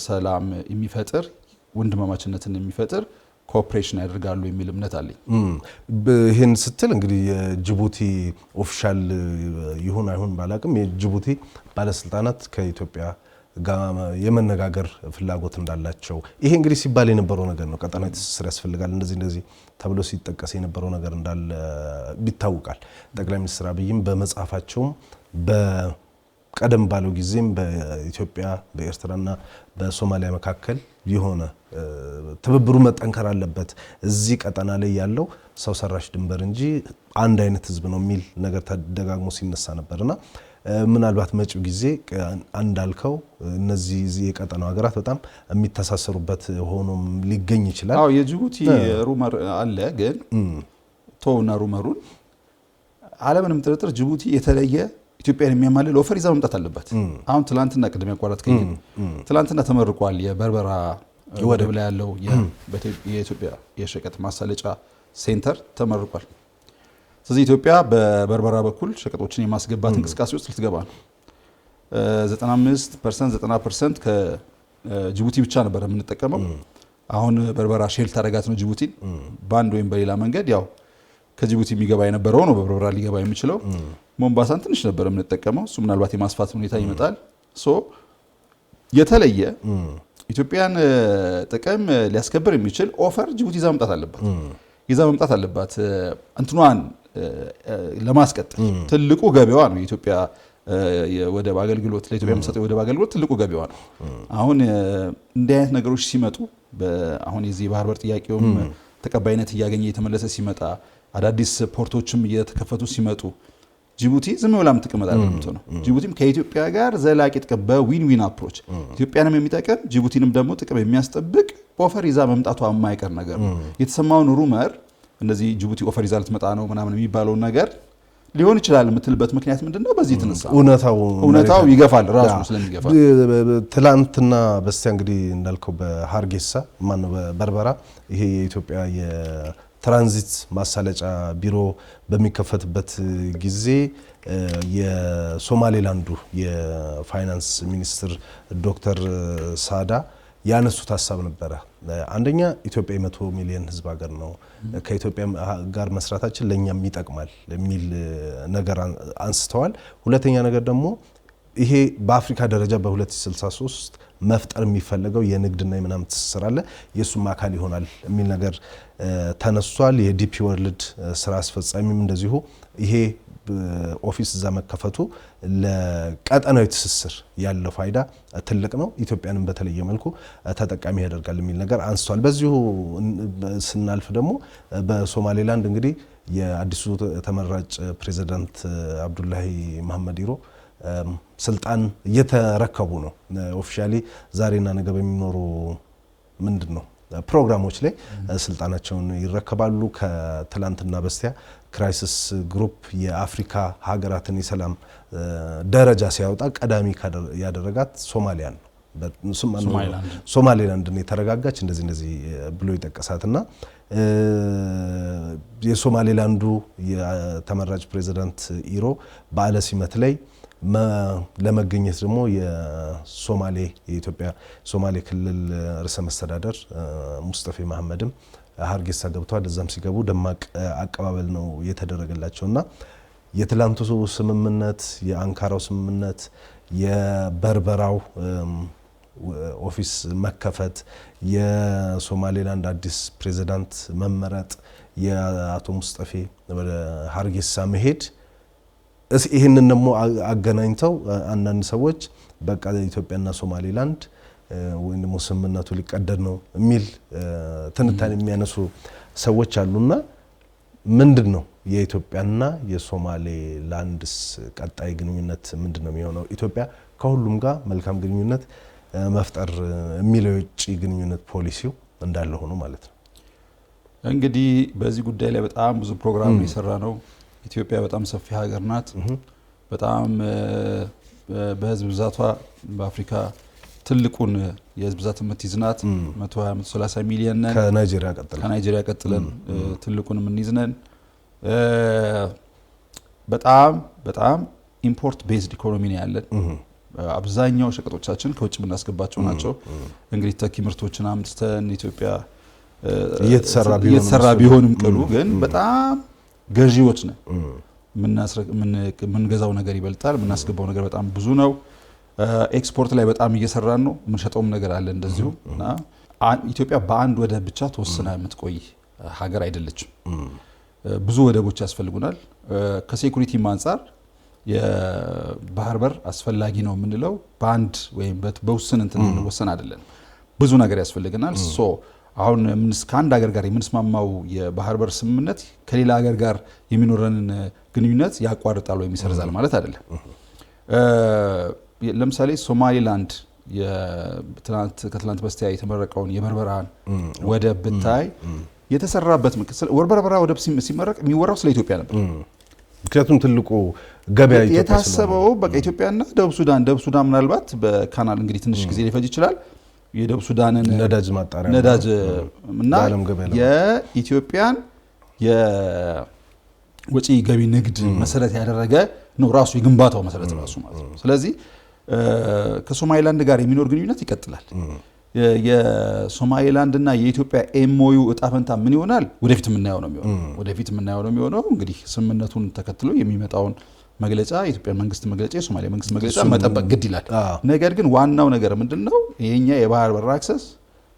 ሰላም የሚፈጥር ወንድማማችነትን የሚፈጥር ኮኦፕሬሽን ያደርጋሉ የሚል እምነት አለኝ። ይሄን ስትል እንግዲህ የጅቡቲ ኦፊሻል ይሁን አይሁን ባላቅም የጅቡቲ ባለስልጣናት ከኢትዮጵያ ጋር የመነጋገር ፍላጎት እንዳላቸው ይሄ እንግዲህ ሲባል የነበረው ነገር ነው። ቀጠናዊ ትስስር ያስፈልጋል እንደዚህ ተብሎ ሲጠቀስ የነበረው ነገር እንዳለ ይታወቃል። ጠቅላይ ሚኒስትር አብይም በመጽሐፋቸውም በቀደም ባለው ጊዜም በኢትዮጵያ በኤርትራና በሶማሊያ መካከል የሆነ ትብብሩ መጠንከር አለበት፣ እዚህ ቀጠና ላይ ያለው ሰው ሰራሽ ድንበር እንጂ አንድ አይነት ህዝብ ነው የሚል ነገር ተደጋግሞ ሲነሳ ነበርና ምናልባት መጪው ጊዜ አንዳልከው እነዚህ የቀጠናው ሀገራት በጣም የሚተሳሰሩበት ሆኖም ሊገኝ ይችላል። አዎ የጅቡቲ ሩመር አለ፣ ግን ቶና ሩመሩን ዓለምንም ጥርጥር ጅቡቲ የተለየ ኢትዮጵያን የሚያማልል ኦፈር ይዛ መምጣት አለበት። አሁን ትላንትና ቅድም ያቋረጥከኝ ትላንትና ተመርቋል። የበርበራ ወደብ ላይ ያለው የኢትዮጵያ የሸቀጥ ማሳለጫ ሴንተር ተመርቋል። ስለዚህ ኢትዮጵያ በበርበራ በኩል ሸቀጦችን የማስገባት እንቅስቃሴ ውስጥ ልትገባ ነው። 95% 90% ከጅቡቲ ብቻ ነበር የምንጠቀመው። አሁን በርበራ ሼል ታረጋት ነው ጅቡቲን በአንድ ወይም በሌላ መንገድ ያው ከጅቡቲ የሚገባ የነበረው ነው በበርበራ ሊገባ የሚችለው። ሞምባሳን ትንሽ ነበር የምንጠቀመው። እሱ ምናልባት የማስፋት ሁኔታ ይመጣል። የተለየ ኢትዮጵያን ጥቅም ሊያስከብር የሚችል ኦፈር ጅቡቲ ይዛ መምጣት አለባት። እንትኗን ለማስቀጠል ትልቁ ገቢዋ ነው የኢትዮጵያ የወደብ አገልግሎት። ለኢትዮጵያ የምትሰጠው የወደብ አገልግሎት ትልቁ ገቢዋ ነው። አሁን እንዲህ አይነት ነገሮች ሲመጡ አሁን የዚህ ባህር በር ጥያቄውም ተቀባይነት እያገኘ የተመለሰ ሲመጣ አዳዲስ ፖርቶችም እየተከፈቱ ሲመጡ ጅቡቲ ዝም ብላ የምትቀመጥ አይደለም። ጅቡቲም ከኢትዮጵያ ጋር ዘላቂ ጥቅም በዊን አፕሮች ኢትዮጵያንም የሚጠቅም ጅቡቲንም ደግሞ ጥቅም የሚያስጠብቅ ኦፈር ይዛ መምጣቷ የማይቀር ነገር ነው። የተሰማውን ሩመር እንደዚህ ጅቡቲ ኦፈር ይዛ ልትመጣ ነው ምናምን የሚባለው ነገር ሊሆን ይችላል የምትልበት ምክንያት ምንድነው? በዚህ የተነሳ እውነታው ይገፋል ራሱ ስለሚገፋ። ትላንትና በስቲያ እንግዲህ እንዳልከው በሃርጌሳ ማነው በበርበራ ይሄ የኢትዮጵያ የትራንዚት ማሳለጫ ቢሮ በሚከፈትበት ጊዜ የሶማሌላንዱ የፋይናንስ ሚኒስትር ዶክተር ሳዳ ያነሱት ሀሳብ ነበረ። አንደኛ ኢትዮጵያ የ100 ሚሊዮን ህዝብ ሀገር ነው፣ ከኢትዮጵያ ጋር መስራታችን ለኛም ይጠቅማል የሚል ነገር አንስተዋል። ሁለተኛ ነገር ደግሞ ይሄ በአፍሪካ ደረጃ በ2063 መፍጠር የሚፈለገው የንግድና የምናምን ትስስር አለ፣ የሱም አካል ይሆናል የሚል ነገር ተነስቷል። የዲፒ ወርልድ ስራ አስፈጻሚም እንደዚሁ ይሄ ኦፊስ እዛ መከፈቱ ለቀጠናዊ ትስስር ያለው ፋይዳ ትልቅ ነው፣ ኢትዮጵያንም በተለየ መልኩ ተጠቃሚ ያደርጋል የሚል ነገር አንስቷል። በዚሁ ስናልፍ ደግሞ በሶማሌላንድ እንግዲህ የአዲሱ ተመራጭ ፕሬዚዳንት አብዱላሂ መሐመድ ኢሮ ስልጣን እየተረከቡ ነው። ኦፊሻሊ ዛሬና ነገ በሚኖሩ ምንድነው ፕሮግራሞች ላይ ስልጣናቸውን ይረከባሉ። ከትላንትና በስቲያ ክራይሲስ ግሩፕ የአፍሪካ ሀገራትን የሰላም ደረጃ ሲያወጣ ቀዳሚ ያደረጋት ሶማሊያን ሶማሌላንድን የተረጋጋች እንደዚህ ብሎ ይጠቀሳትና የሶማሌላንዱ የተመራጭ ፕሬዝዳንት ኢሮ በዓለ ሲመት ላይ ለመገኘት ደግሞ የኢትዮጵያ ሶማሌ ክልል ርዕሰ መስተዳደር ሙስጠፌ መሐመድም ሀርጌሳ ገብተዋል። እዛም ሲገቡ ደማቅ አቀባበል ነው የተደረገላቸውና የትላንቱ ስምምነት፣ የአንካራው ስምምነት፣ የበርበራው ኦፊስ መከፈት፣ የሶማሌላንድ አዲስ ፕሬዝዳንት መመረጥ፣ የአቶ ሙስጠፌ ወደ ሀርጌሳ መሄድ ይህንን ደግሞ አገናኝተው አንዳንድ ሰዎች በቃ ኢትዮጵያና ሶማሌላንድ ወይም ደግሞ ስምምነቱ ሊቀደድ ነው የሚል ትንታኔ የሚያነሱ ሰዎች አሉና ምንድነው የኢትዮጵያና የሶማሌላንድስ ቀጣይ ግንኙነት ምንድነው የሚሆነው? ኢትዮጵያ ከሁሉም ጋር መልካም ግንኙነት መፍጠር የሚለው የውጭ ግንኙነት ፖሊሲው እንዳለ ሆኖ ማለት ነው። እንግዲህ በዚህ ጉዳይ ላይ በጣም ብዙ ፕሮግራም እየሰራ ነው። ኢትዮጵያ በጣም ሰፊ ሀገር ናት። በጣም በህዝብ ብዛቷ በአፍሪካ ትልቁን የህዝብ ብዛት የምትይዝ ናት። 120-130 ሚሊዮን ነን። ከናይጄሪያ ቀጥለን ትልቁን የምንይዝ ነን። በጣም ኢምፖርት ቤዝድ ኢኮኖሚ ነው ያለን። አብዛኛው ሸቀጦቻችን ከውጭ የምናስገባቸው ናቸው። እንግዲህ ተኪ ምርቶችን አምጥተን ኢትዮጵያ እየተሰራ ቢሆንም ቅሉ ግን በጣም ገዢዎች ነን። የምንገዛው ነገር ይበልጣል፣ የምናስገባው ነገር በጣም ብዙ ነው። ኤክስፖርት ላይ በጣም እየሰራን ነው። የምንሸጠውም ነገር አለ እንደዚሁ እና ኢትዮጵያ በአንድ ወደብ ብቻ ተወስና የምትቆይ ሀገር አይደለችም። ብዙ ወደቦች ያስፈልጉናል። ከሴኩሪቲም አንጻር የባህር በር አስፈላጊ ነው የምንለው በአንድ ወይም በውስን እንትን ወሰን አይደለም። ብዙ ነገር ያስፈልገናል። አሁን ከአንድ ሀገር ጋር የምንስማማው የባህር በር ስምምነት ከሌላ ሀገር ጋር የሚኖረንን ግንኙነት ያቋርጣል ወይም ይሰርዛል ማለት አይደለም። ለምሳሌ ሶማሌላንድ ከትላንት በስቲያ የተመረቀውን የበርበራን ወደብ ብታይ የተሰራበት በርበራ ወደብ ሲመረቅ የሚወራው ስለ ኢትዮጵያ ነበር። ምክንያቱም ትልቁ ገበያ ኢትዮጵያ የታሰበው በቃ ኢትዮጵያና ደቡብ ሱዳን ምናልባት በካናል እንግዲህ ትንሽ ጊዜ ሊፈጅ ይችላል የደቡብ ሱዳንን ነዳጅ ማጣሪያ ነዳጅ እና የኢትዮጵያን የወጪ ገቢ ንግድ መሰረት ያደረገ ነው ራሱ የግንባታው መሰረት ራሱ ማለት ነው። ስለዚህ ከሶማሌላንድ ጋር የሚኖር ግንኙነት ይቀጥላል። የሶማሌላንድና የኢትዮጵያ ኤምኦዩ እጣ ፈንታ ምን ይሆናል ወደፊት የምናየው ነው የሚሆነው። እንግዲህ ስምምነቱን ተከትሎ የሚመጣውን መግለጫ የኢትዮጵያ መንግስት መግለጫ የሶማሊያ መንግስት መግለጫ መጠበቅ ግድ ይላል። ነገር ግን ዋናው ነገር ምንድነው? የኛ የባህር በር አክሰስ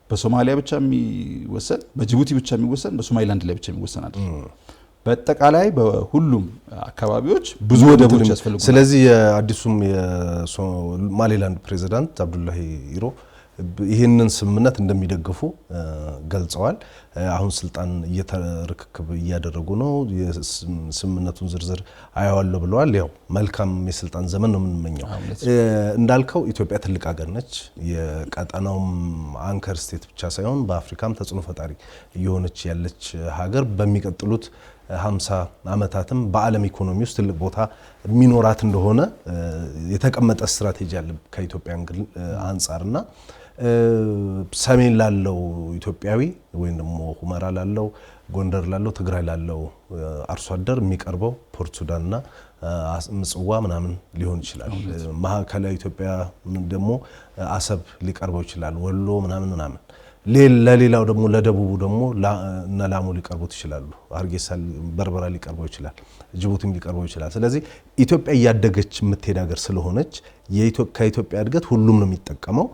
በሶማሊያ ብቻ የሚወሰን፣ በጅቡቲ ብቻ የሚወሰን፣ በሶማሌላንድ ላይ ብቻ የሚወሰን አይደለም። በአጠቃላይ በሁሉም አካባቢዎች ብዙ ወደቦች ያስፈልጉናል። ስለዚህ የአዲሱም የሶማሌላንድ ፕሬዝዳንት አብዱላሂ ኢሮ ይህንን ስምምነት እንደሚደግፉ ገልጸዋል። አሁን ስልጣን እየተረከከብ እያደረጉ ነው። የስምምነቱን ዝርዝር አያዋለሁ ብለዋል። ያው መልካም የስልጣን ዘመን ነው የምንመኘው። እንዳልከው ኢትዮጵያ ትልቅ ሀገር ነች። የቀጠናውም አንከር ስቴት ብቻ ሳይሆን በአፍሪካም ተጽዕኖ ፈጣሪ እየሆነች ያለች ሀገር በሚቀጥሉት 50 ዓመታትም በዓለም ኢኮኖሚ ውስጥ ትልቅ ቦታ የሚኖራት እንደሆነ የተቀመጠ ስትራቴጂ አለ ከኢትዮጵያ አንጻርና ሰሜን ላለው ኢትዮጵያዊ ወይም ደግሞ ሁመራ ላለው፣ ጎንደር ላለው፣ ትግራይ ላለው አርሶ አደር የሚቀርበው ፖርት ሱዳንና ምጽዋ ምናምን ሊሆን ይችላል። ማዕከላዊ ኢትዮጵያ ደግሞ አሰብ ሊቀርበው ይችላል፣ ወሎ ምናምን። ለሌላው ደግሞ ለደቡቡ ደግሞ እነ ላሙ ሊቀርቡት ይችላሉ። ሀርጌሳ በርበራ ሊቀርበው ይችላል፣ ጅቡቲም ሊቀርበው ይችላል። ስለዚህ ኢትዮጵያ እያደገች የምትሄድ ሀገር ስለሆነች ከኢትዮጵያ እድገት ሁሉም ነው የሚጠቀመው።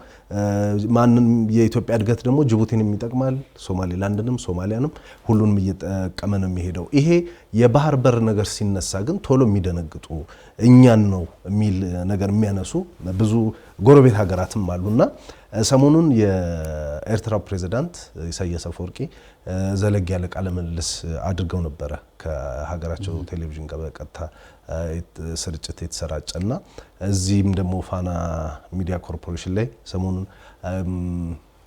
ማንም የኢትዮጵያ እድገት ደግሞ ጅቡቲንም ይጠቅማል፣ ሶማሌላንድንም ሶማሊያንም ሁሉንም እየጠቀመ ነው የሚሄደው። ይሄ የባህር በር ነገር ሲነሳ ግን ቶሎ የሚደነግጡ እኛን ነው የሚል ነገር የሚያነሱ ብዙ ጎረቤት ሀገራትም አሉና ሰሞኑን የኤርትራው ፕሬዝዳንት ኢሳያስ አፈወርቂ ዘለግ ያለ ቃለ ምልልስ አድርገው ነበረ ከሀገራቸው ቴሌቪዥን ጋር በቀጥታ ስርጭት የተሰራጨና እዚህም ደግሞ ፋና ሚዲያ ኮርፖሬሽን ላይ ሰሞኑን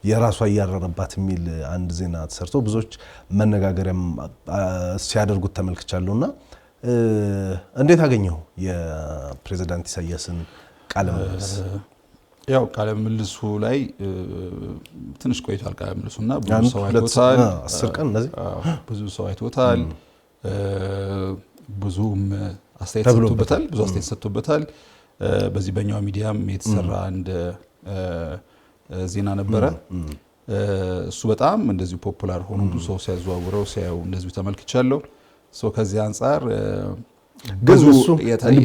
የራሷ እያረረባት የሚል አንድ ዜና ተሰርቶ ብዙዎች መነጋገሪያም ሲያደርጉት ተመልክቻለሁና እንዴት አገኘው የፕሬዝዳንት ኢሳያስን ቃለ ምልልስ? ያው ቃለ ምልልሱ ላይ ትንሽ ቆይቷል። ቃለ ምልልሱና ብዙ ሰው አይቶታል። 10 ቀን እንደዚህ ብዙ ሰው አይቶታል። ብዙም አስተያየት ሰጥቶበታል። ብዙ አስተያየት ሰጥቶበታል። በዚህ በእኛው ሚዲያም የተሰራ እንደ ዜና ነበረ። እሱ በጣም እንደዚሁ ፖፑላር ሆኖ ብዙ ሰው ሲያዘዋውረው ሲያዩ እንደዚሁ ተመልክቻለሁ። ሶ ከዚህ አንፃር ብዙ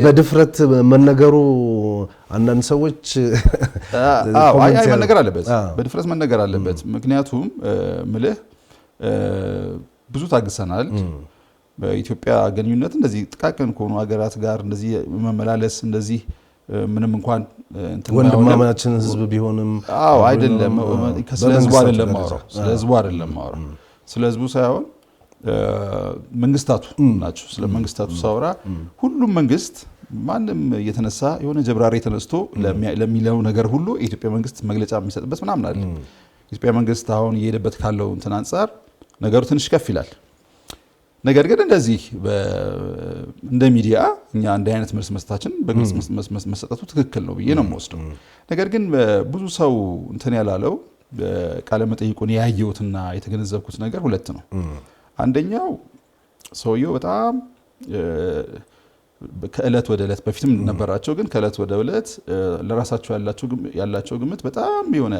በድፍረት መነገሩ አንዳንድ ሰዎች መነገር አለበት፣ በድፍረት መነገር አለበት። ምክንያቱም ምልህ ብዙ ታግሰናል። በኢትዮጵያ ግንኙነት እንደዚህ ጥቃቅን ከሆኑ ሀገራት ጋር እንደዚህ መመላለስ እንደዚህ ምንም እንኳን ወንድማማችን ህዝብ ቢሆንም አይደለም። ስለ ህዝቡ አይደለም ማውራው፣ ስለ ህዝቡ አይደለም ማውራው፣ ስለ ህዝቡ ሳይሆን መንግስታቱ ናቸው። ስለ መንግስታቱ ሳወራ ሁሉም መንግስት ማንም እየተነሳ የሆነ ጀብራሪ ተነስቶ ለሚለው ነገር ሁሉ የኢትዮጵያ መንግስት መግለጫ የሚሰጥበት ምናምን አለ። የኢትዮጵያ መንግስት አሁን እየሄደበት ካለው እንትን አንፃር ነገሩ ትንሽ ከፍ ይላል። ነገር ግን እንደዚህ እንደ ሚዲያ እኛ እንደ አይነት መልስ መስጠታችን በግልጽ መሰጠቱ ትክክል ነው ብዬ ነው የምወስደው። ነገር ግን ብዙ ሰው እንትን ያላለው ቃለ መጠይቁን ያየሁትና የተገነዘብኩት ነገር ሁለት ነው። አንደኛው ሰውየው በጣም ከእለት ወደ እለት በፊትም ነበራቸው፣ ግን ከእለት ወደ እለት ለራሳቸው ያላቸው ግምት በጣም የሆነ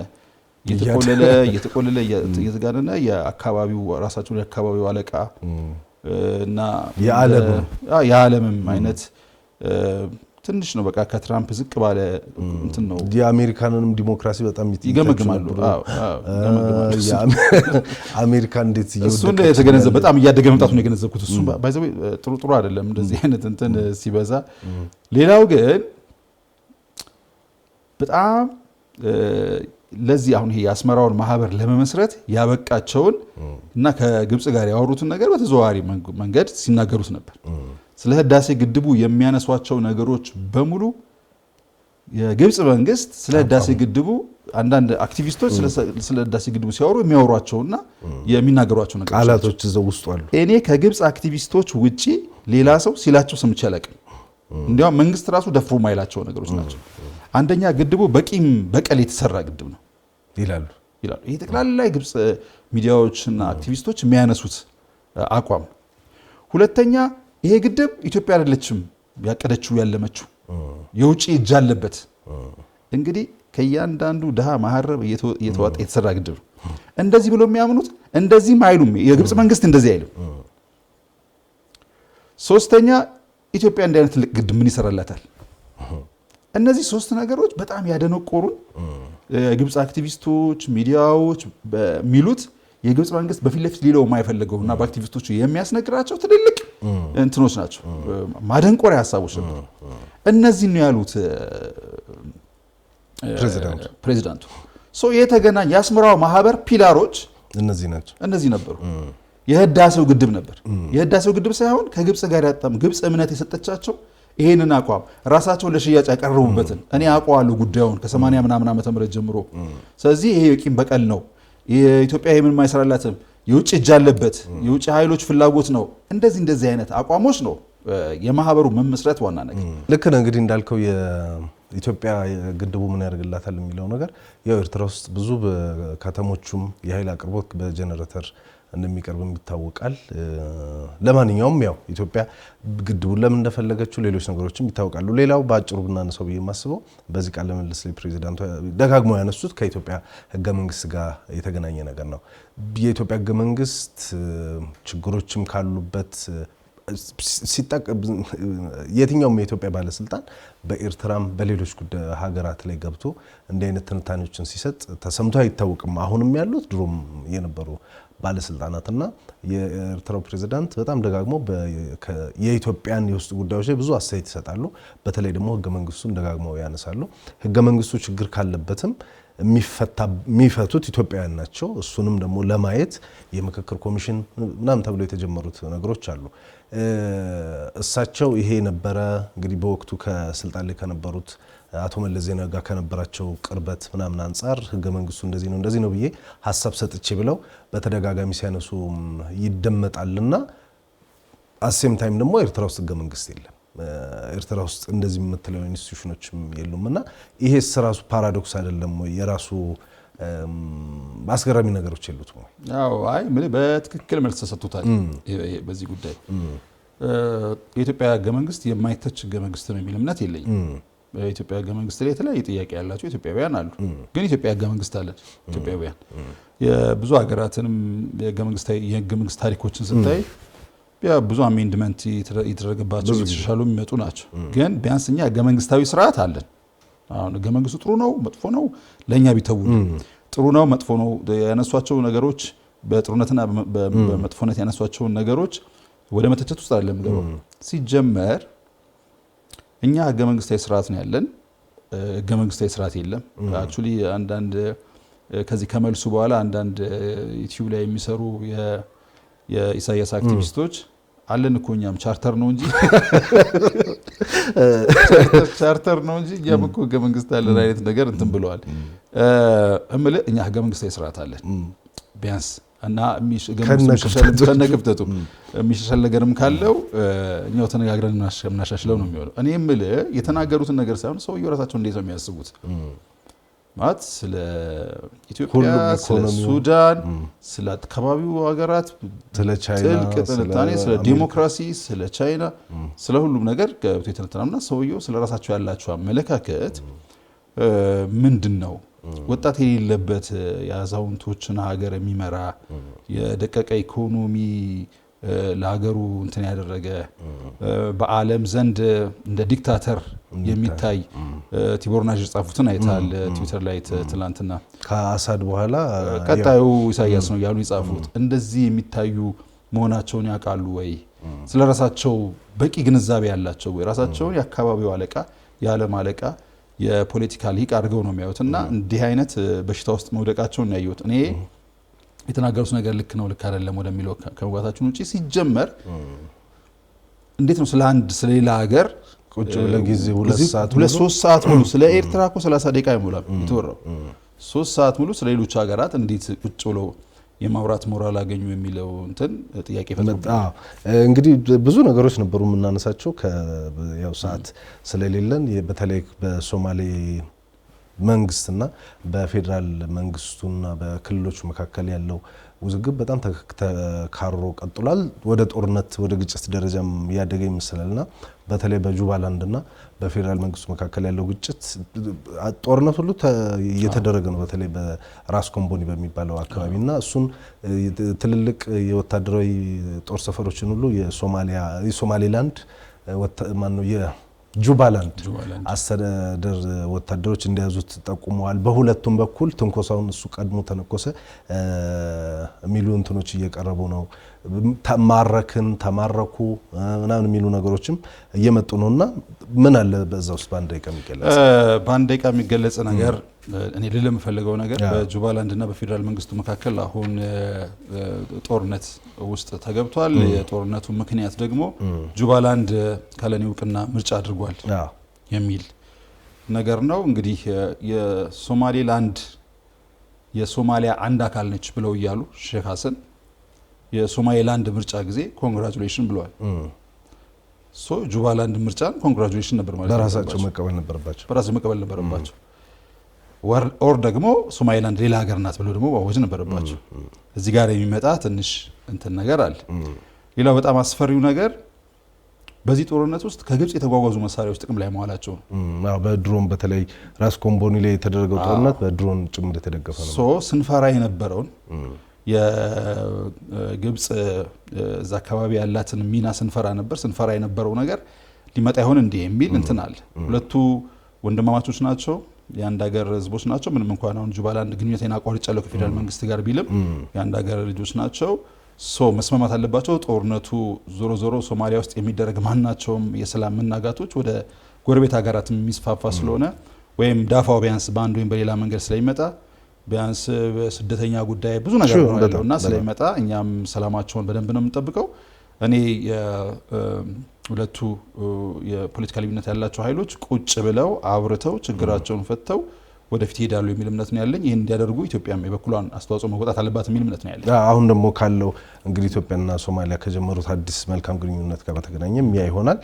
እየተቆለለ እየተጋነነ የአካባቢው ራሳቸውን የአካባቢው አለቃ እና የዓለምም አይነት ትንሽ ነው። በቃ ከትራምፕ ዝቅ ባለ እንትን ነው። የአሜሪካንንም ዲሞክራሲ በጣም ይገመግማሉ። አሜሪካ እንዴት እሱ የተገነዘበ በጣም እያደገ መምጣቱን የገነዘብኩት እሱ ባይዘው ጥሩ አይደለም እንደዚህ አይነት እንትን ሲበዛ። ሌላው ግን በጣም ለዚህ አሁን ይሄ የአስመራውን ማህበር ለመመስረት ያበቃቸውን እና ከግብጽ ጋር ያወሩትን ነገር በተዘዋዋሪ መንገድ ሲናገሩት ነበር። ስለ ህዳሴ ግድቡ የሚያነሷቸው ነገሮች በሙሉ የግብጽ መንግስት ስለ ህዳሴ ግድቡ አንዳንድ አክቲቪስቶች ስለ ህዳሴ ግድቡ ሲያወሩ የሚያወሯቸውና የሚናገሯቸው ነገሮች ቃላቶች እዛው ውስጥ አሉ። እኔ ከግብጽ አክቲቪስቶች ውጪ ሌላ ሰው ሲላቸው ሰምቼ አላውቅም። እንዲያውም መንግስት ራሱ ደፍሮ ማይላቸው ነገሮች ናቸው። አንደኛ ግድቡ በቂም በቀል የተሰራ ግድብ ነው ይላሉ። ይሄ ጠቅላላ የግብጽ ሚዲያዎችና አክቲቪስቶች የሚያነሱት አቋም። ሁለተኛ ይሄ ግድብ ኢትዮጵያ አይደለችም ያቀደችው ያለመችው፣ የውጪ እጅ አለበት። እንግዲህ ከእያንዳንዱ ድሃ ማህረብ እየተዋጣ የተሰራ ግድብ ነው። እንደዚህ ብሎ የሚያምኑት እንደዚህም አይሉም። የግብጽ መንግስት እንደዚህ አይልም። ሶስተኛ ኢትዮጵያ እንዲህ አይነት ትልቅ ግድብ ምን ይሰራላታል? እነዚህ ሶስት ነገሮች በጣም ያደነቆሩን የግብጽ አክቲቪስቶች ሚዲያዎች በሚሉት የግብጽ መንግስት በፊት ለፊት ሊለው የማይፈልገውና በአክቲቪስቶቹ የሚያስነግራቸው ትልልቅ እንትኖች ናቸው፣ ማደንቆሪያ ሀሳቦች ናቸው። እነዚህ ነው ያሉት ፕሬዚዳንቱ። የተገናኝ የአስመራው ማህበር ፒላሮች እነዚህ ነበሩ። የህዳሴው ግድብ ነበር። የህዳሴው ግድብ ሳይሆን ከግብጽ ጋር ያጣም ግብጽ እምነት የሰጠቻቸው ይሄንን አቋም ራሳቸው ለሽያጭ ያቀርቡበትን እኔ አውቀዋለሁ ጉዳዩን ከ80 ምናምን ዓመተ ምህረት ጀምሮ። ስለዚህ ይሄ የቂም በቀል ነው፣ የኢትዮጵያ ይሄን ማይሰራላትም፣ የውጭ እጅ አለበት፣ የውጭ ኃይሎች ፍላጎት ነው። እንደዚህ አይነት አቋሞች ነው የማህበሩ መመስረት ዋና ነገር። ልክ ነው። እንግዲህ እንዳልከው የኢትዮጵያ ግድቡ ምን ያደርግላታል የሚለው ነገር ያው ኤርትራ ውስጥ ብዙ ከተሞቹም የኃይል አቅርቦት በጀነሬተር እንደሚቀርብ ይታወቃል። ለማንኛውም ያው ኢትዮጵያ ግድቡን ለምን እንደፈለገችው ሌሎች ነገሮችም ይታወቃሉ። ሌላው በአጭሩ ብናነሳው ብዬ የማስበው በዚህ ቃለ ምልልስ ላይ ፕሬዚዳንቱ ደጋግመው ያነሱት ከኢትዮጵያ ህገ መንግስት ጋር የተገናኘ ነገር ነው። የኢትዮጵያ ህገ መንግስት ችግሮችም ካሉበት የትኛውም የኢትዮጵያ ባለስልጣን በኤርትራም በሌሎች ሀገራት ላይ ገብቶ እንዲህ አይነት ትንታኔዎችን ሲሰጥ ተሰምቶ አይታወቅም። አሁንም ያሉት ድሮም የነበሩ ባለስልጣናትና የኤርትራው ፕሬዝዳንት በጣም ደጋግሞ የኢትዮጵያን የውስጥ ጉዳዮች ላይ ብዙ አስተያየት ይሰጣሉ። በተለይ ደግሞ ህገ መንግስቱን ደጋግመው ያነሳሉ። ህገ መንግስቱ ችግር ካለበትም የሚፈቱት ኢትዮጵያውያን ናቸው። እሱንም ደግሞ ለማየት የምክክር ኮሚሽን ምናምን ተብሎ የተጀመሩት ነገሮች አሉ። እሳቸው ይሄ ነበረ እንግዲህ በወቅቱ ከስልጣን ላይ ከነበሩት አቶ መለስ ዜናዊ ጋር ከነበራቸው ቅርበት ምናምን አንጻር ህገ መንግስቱ እንደዚህ ነው ብዬ ሀሳብ ሰጥቼ ብለው በተደጋጋሚ ሲያነሱ ይደመጣልና አሴም ታይም ደግሞ ኤርትራ ውስጥ ህገ መንግስት የለም። ኤርትራ ውስጥ እንደዚህ የምትለው ኢንስቲትዩሽኖችም የሉምና ይሄስ ራሱ ፓራዶክስ አይደለም ወይ? የራሱ አስገራሚ ነገሮች የሉት ወይ? አዎ፣ አይ በትክክል መልስ ተሰጥቶታል በዚህ ጉዳይ። የኢትዮጵያ ህገ መንግስት የማይተች ህገ መንግስት ነው የሚል እምነት የለኝም። በኢትዮጵያ ህገ መንግስት ላይ የተለያየ ጥያቄ ያላቸው ኢትዮጵያውያን አሉ። ግን ኢትዮጵያ ህገ መንግስት አለን። ኢትዮጵያውያን የብዙ ሀገራትንም የህገ መንግስት ታሪኮችን ስታይ ብዙ አሜንድመንት የተደረገባቸው የተሻሻሉ የሚመጡ ናቸው። ግን ቢያንስ እኛ ህገ መንግስታዊ ስርዓት አለን። አሁን ህገ መንግስቱ ጥሩ ነው መጥፎ ነው ለኛ ቢተው ጥሩ ነው መጥፎ ነው ያነሷቸው ነገሮች በጥሩነትና በመጥፎነት ያነሷቸውን ነገሮች ወደ መተቸት ውስጥ አይደለም ገባው። ሲጀመር እኛ ህገ መንግስታዊ ስርዓት ነው ያለን። ህገ መንግስታዊ ስርዓት የለም። አክቹሊ አንዳንድ ከዚህ ከመልሱ በኋላ አንዳንድ ዩቲዩብ ላይ የሚሰሩ የኢሳያስ አክቲቪስቶች አለን እኮ እኛም ቻርተር ነው እንጂ እኛም እኮ ህገ መንግስት አለን አይነት ነገር እንትን ብለዋል። እምልህ እኛ ህገ መንግስታዊ ስርዓት አለን ቢያንስ እና ከነክፍተቱ የሚሻሻል ነገርም ካለው እኛው ተነጋግረን እናሻሽለው ነው የሚሆነው። እኔ የምልህ የተናገሩትን ነገር ሳይሆን ሰውየው ራሳቸው እንዴት ነው የሚያስቡት ማለት ስለ ኢትዮጵያ፣ ስለ ሱዳን፣ ስለ አካባቢው ሀገራት፣ ስለ ቻይና ጥልቅ ትንታኔ፣ ስለ ዲሞክራሲ፣ ስለ ቻይና፣ ስለ ሁሉም ነገር ገብቶ የተነተናና ሰውየው ስለ ራሳቸው ያላቸው አመለካከት ምንድን ነው? ወጣት የሌለበት የአዛውንቶችን ሀገር የሚመራ የደቀቀ ኢኮኖሚ ለሀገሩ እንትን ያደረገ በዓለም ዘንድ እንደ ዲክታተር የሚታይ ቲቦር ናጅ ጻፉትን አይታል ትዊተር ላይ ትላንትና ከአሳድ በኋላ ቀጣዩ ኢሳያስ ነው ያሉ ይጻፉት። እንደዚህ የሚታዩ መሆናቸውን ያውቃሉ ወይ? ስለራሳቸው በቂ ግንዛቤ ያላቸው ወይ? ራሳቸውን የአካባቢው አለቃ የዓለም አለቃ የፖለቲካ ሊቅ አድርገው ነው የሚያዩትና እንዲህ አይነት በሽታ ውስጥ መውደቃቸውን ነው ያዩት። እኔ የተናገሩት ነገር ልክ ነው ልክ አይደለም ወደሚለው ከመጓታችን ውጪ ሲጀመር እንዴት ነው ስለሌላ ሀገር ቁጭ ብለን ጊዜ 2-3 ሰዓት ሙሉ ስለ ኤርትራ እኮ 30 ደቂቃ አይሞላም የተወራው 3 ሰዓት ሙሉ ስለ ሌሎች ሀገራት እንዴት ቁጭ ብለው የማውራት ሞራል አገኙ የሚለው እንትን ጥያቄ ፈጥሯል። እንግዲህ ብዙ ነገሮች ነበሩ የምናነሳቸው ያው ሰዓት ስለሌለን በተለይ በሶማሌ መንግስትና በፌደራል መንግስቱና በክልሎች መካከል ያለው ውዝግብ በጣም ተካሮ ቀጥሏል። ወደ ጦርነት ወደ ግጭት ደረጃም ያደገ ይመስላልና በተለይ በጁባላንድና በፌደራል መንግስቱ መካከል ያለው ግጭት ጦርነት ሁሉ እየተደረገ ነው። በተለይ በራስ ኮምቦኒ በሚባለው አካባቢና እሱን ትልልቅ የወታደራዊ ጦር ሰፈሮችን ሁሉ የሶማሌላንድ ማነው ጁባላንድ አስተዳደር ወታደሮች እንደያዙት ጠቁመዋል። በሁለቱም በኩል ትንኮሳውን እሱ ቀድሞ ተነኮሰ የሚሉ እንትኖች እየቀረቡ ነው። ተማረኩ ምናምን የሚሉ ነገሮችም እየመጡ ነውና ምን አለ በዛ ውስጥ በአንድ ደቂቃ የሚገለጽ ነገር እኔ ልል የምፈልገው ነገር በጁባላንድና በፌደራል መንግስቱ መካከል አሁን ጦርነት ውስጥ ተገብቷል። የጦርነቱ ምክንያት ደግሞ ጁባላንድ ካለኔ እውቅና ምርጫ አድርጓል የሚል ነገር ነው። እንግዲህ የሶማሌላንድ የሶማሊያ አንድ አካል ነች ብለው እያሉ ሼክ ሀሰን የሶማሌላንድ ምርጫ ጊዜ ኮንግራቹሌሽን ብለዋል። ጁባላንድ ምርጫን ኮንግራቹሌሽን ነበር ማለት ነው። በራሳቸው መቀበል ነበረባቸው። ኦር ደግሞ ሶማሌላንድ ሌላ ሀገር ናት ብለው ደግሞ ማወጅ ነበረባቸው። እዚህ ጋር የሚመጣ ትንሽ እንትን ነገር አለ። ሌላው በጣም አስፈሪው ነገር በዚህ ጦርነት ውስጥ ከግብጽ የተጓጓዙ መሳሪያዎች ጥቅም ላይ መዋላቸው ነው። በድሮን በተለይ ራስ ኮምቦኒ ላይ የተደረገው ጦርነት በድሮን ጭምር የተደገፈ ነው። ስንፈራ የነበረውን የግብጽ እዛ አካባቢ ያላትን ሚና ስንፈራ የነበረው ነገር ሊመጣ ይሆን እንዴ የሚል እንትን አለ። ሁለቱ ወንድማማቾች ናቸው፣ የአንድ ሀገር ህዝቦች ናቸው። ምንም እንኳን አሁን ጁባላንድ ግንኙነቴን አቋርጫለሁ ከፌደራል መንግስት ጋር ቢልም የአንድ ሀገር ልጆች ናቸው። መስማማት አለባቸው። ጦርነቱ ዞሮ ዞሮ ሶማሊያ ውስጥ የሚደረግ ማናቸውም የሰላም መናጋቶች ወደ ጎረቤት ሀገራት የሚስፋፋ ስለሆነ ወይም ዳፋው ቢያንስ በአንድ ወይም በሌላ መንገድ ስለሚመጣ ቢያንስ በስደተኛ ጉዳይ ብዙ ነገር ነውና ስለሚመጣ እኛም ሰላማቸውን በደንብ ነው የምንጠብቀው። እኔ ሁለቱ የፖለቲካ ልዩነት ያላቸው ኃይሎች ቁጭ ብለው አብርተው ችግራቸውን ፈተው ወደፊት ይሄዳሉ የሚል እምነት ነው ያለኝ። ይሄን እንዲያደርጉ ኢትዮጵያም የበኩሏን አስተዋጽኦ መወጣት አለባት የሚል እምነት ነው ያለኝ። አሁን ደግሞ ካለው እንግዲህ ኢትዮጵያና ሶማሊያ ከጀመሩት አዲስ መልካም ግንኙነት ጋር በተገናኘም ያ ይሆናል።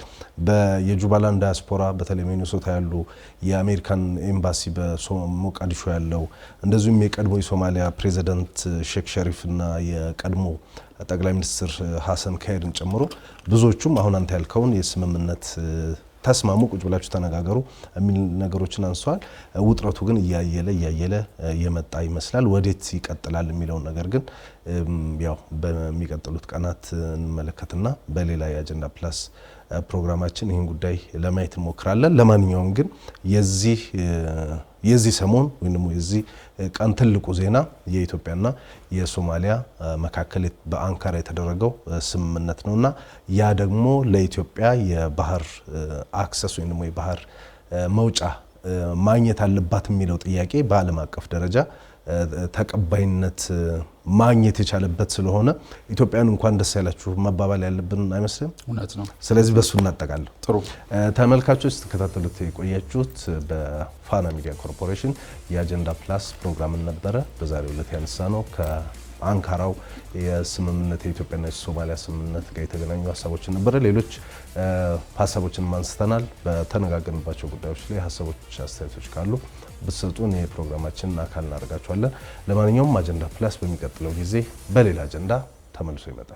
የጁባላንድ ዳያስፖራ በተለይ ሚኒሶታ ያሉ የአሜሪካን ኤምባሲ በሞቃዲሾ ያለው እንደዚሁም የቀድሞ የሶማሊያ ፕሬዚዳንት ሼክ ሸሪፍና የቀድሞ ጠቅላይ ሚኒስትር ሀሰን ካይርን ጨምሮ ብዙዎቹም አሁን አንተ ያልከውን የስምምነት ተስማሙ፣ ቁጭ ብላችሁ ተነጋገሩ የሚል ነገሮችን አንስተዋል። ውጥረቱ ግን እያየለ የመጣ ይመስላል። ወዴት ይቀጥላል የሚለውን ነገር ግን ያው በሚቀጥሉት ቀናት እንመለከትና በሌላ የአጀንዳ ፕላስ ፕሮግራማችን ይህን ጉዳይ ለማየት እንሞክራለን። ለማንኛውም ግን የዚህ ሰሞን ወይም ደግሞ የዚህ ቀን ትልቁ ዜና የኢትዮጵያና የሶማሊያ መካከል በአንካራ የተደረገው ስምምነት ነውና ያ ደግሞ ለኢትዮጵያ የባህር አክሰስ ወይም ደግሞ የባህር መውጫ ማግኘት አለባት የሚለው ጥያቄ በዓለም አቀፍ ደረጃ ተቀባይነት ማግኘት የቻለበት ስለሆነ ኢትዮጵያን እንኳን ደስ ያላችሁ መባባል ያለብን አይመስልም? እውነት ነው። ስለዚህ በሱ እናጠቃለን። ጥሩ ተመልካቾች ተከታተሉት የቆያችሁት በፋና ሚዲያ ኮርፖሬሽን የአጀንዳ ፕላስ ፕሮግራምን ነበረ። በዛሬው ዕለት ያነሳ ነው ከአንካራው የስምምነት የኢትዮጵያና የሶማሊያ ስምምነት ጋር የተገናኙ ሀሳቦችን ነበረ። ሌሎች ሀሳቦችን አንስተናል። በተነጋገርንባቸው ጉዳዮች ላይ ሀሳቦች፣ አስተያየቶች ካሉ ብትሰጡን የፕሮግራማችን አካል እናደርጋቸዋለን። ለማንኛውም አጀንዳ ፕላስ በሚቀጥለው ጊዜ በሌላ አጀንዳ ተመልሶ ይመጣል።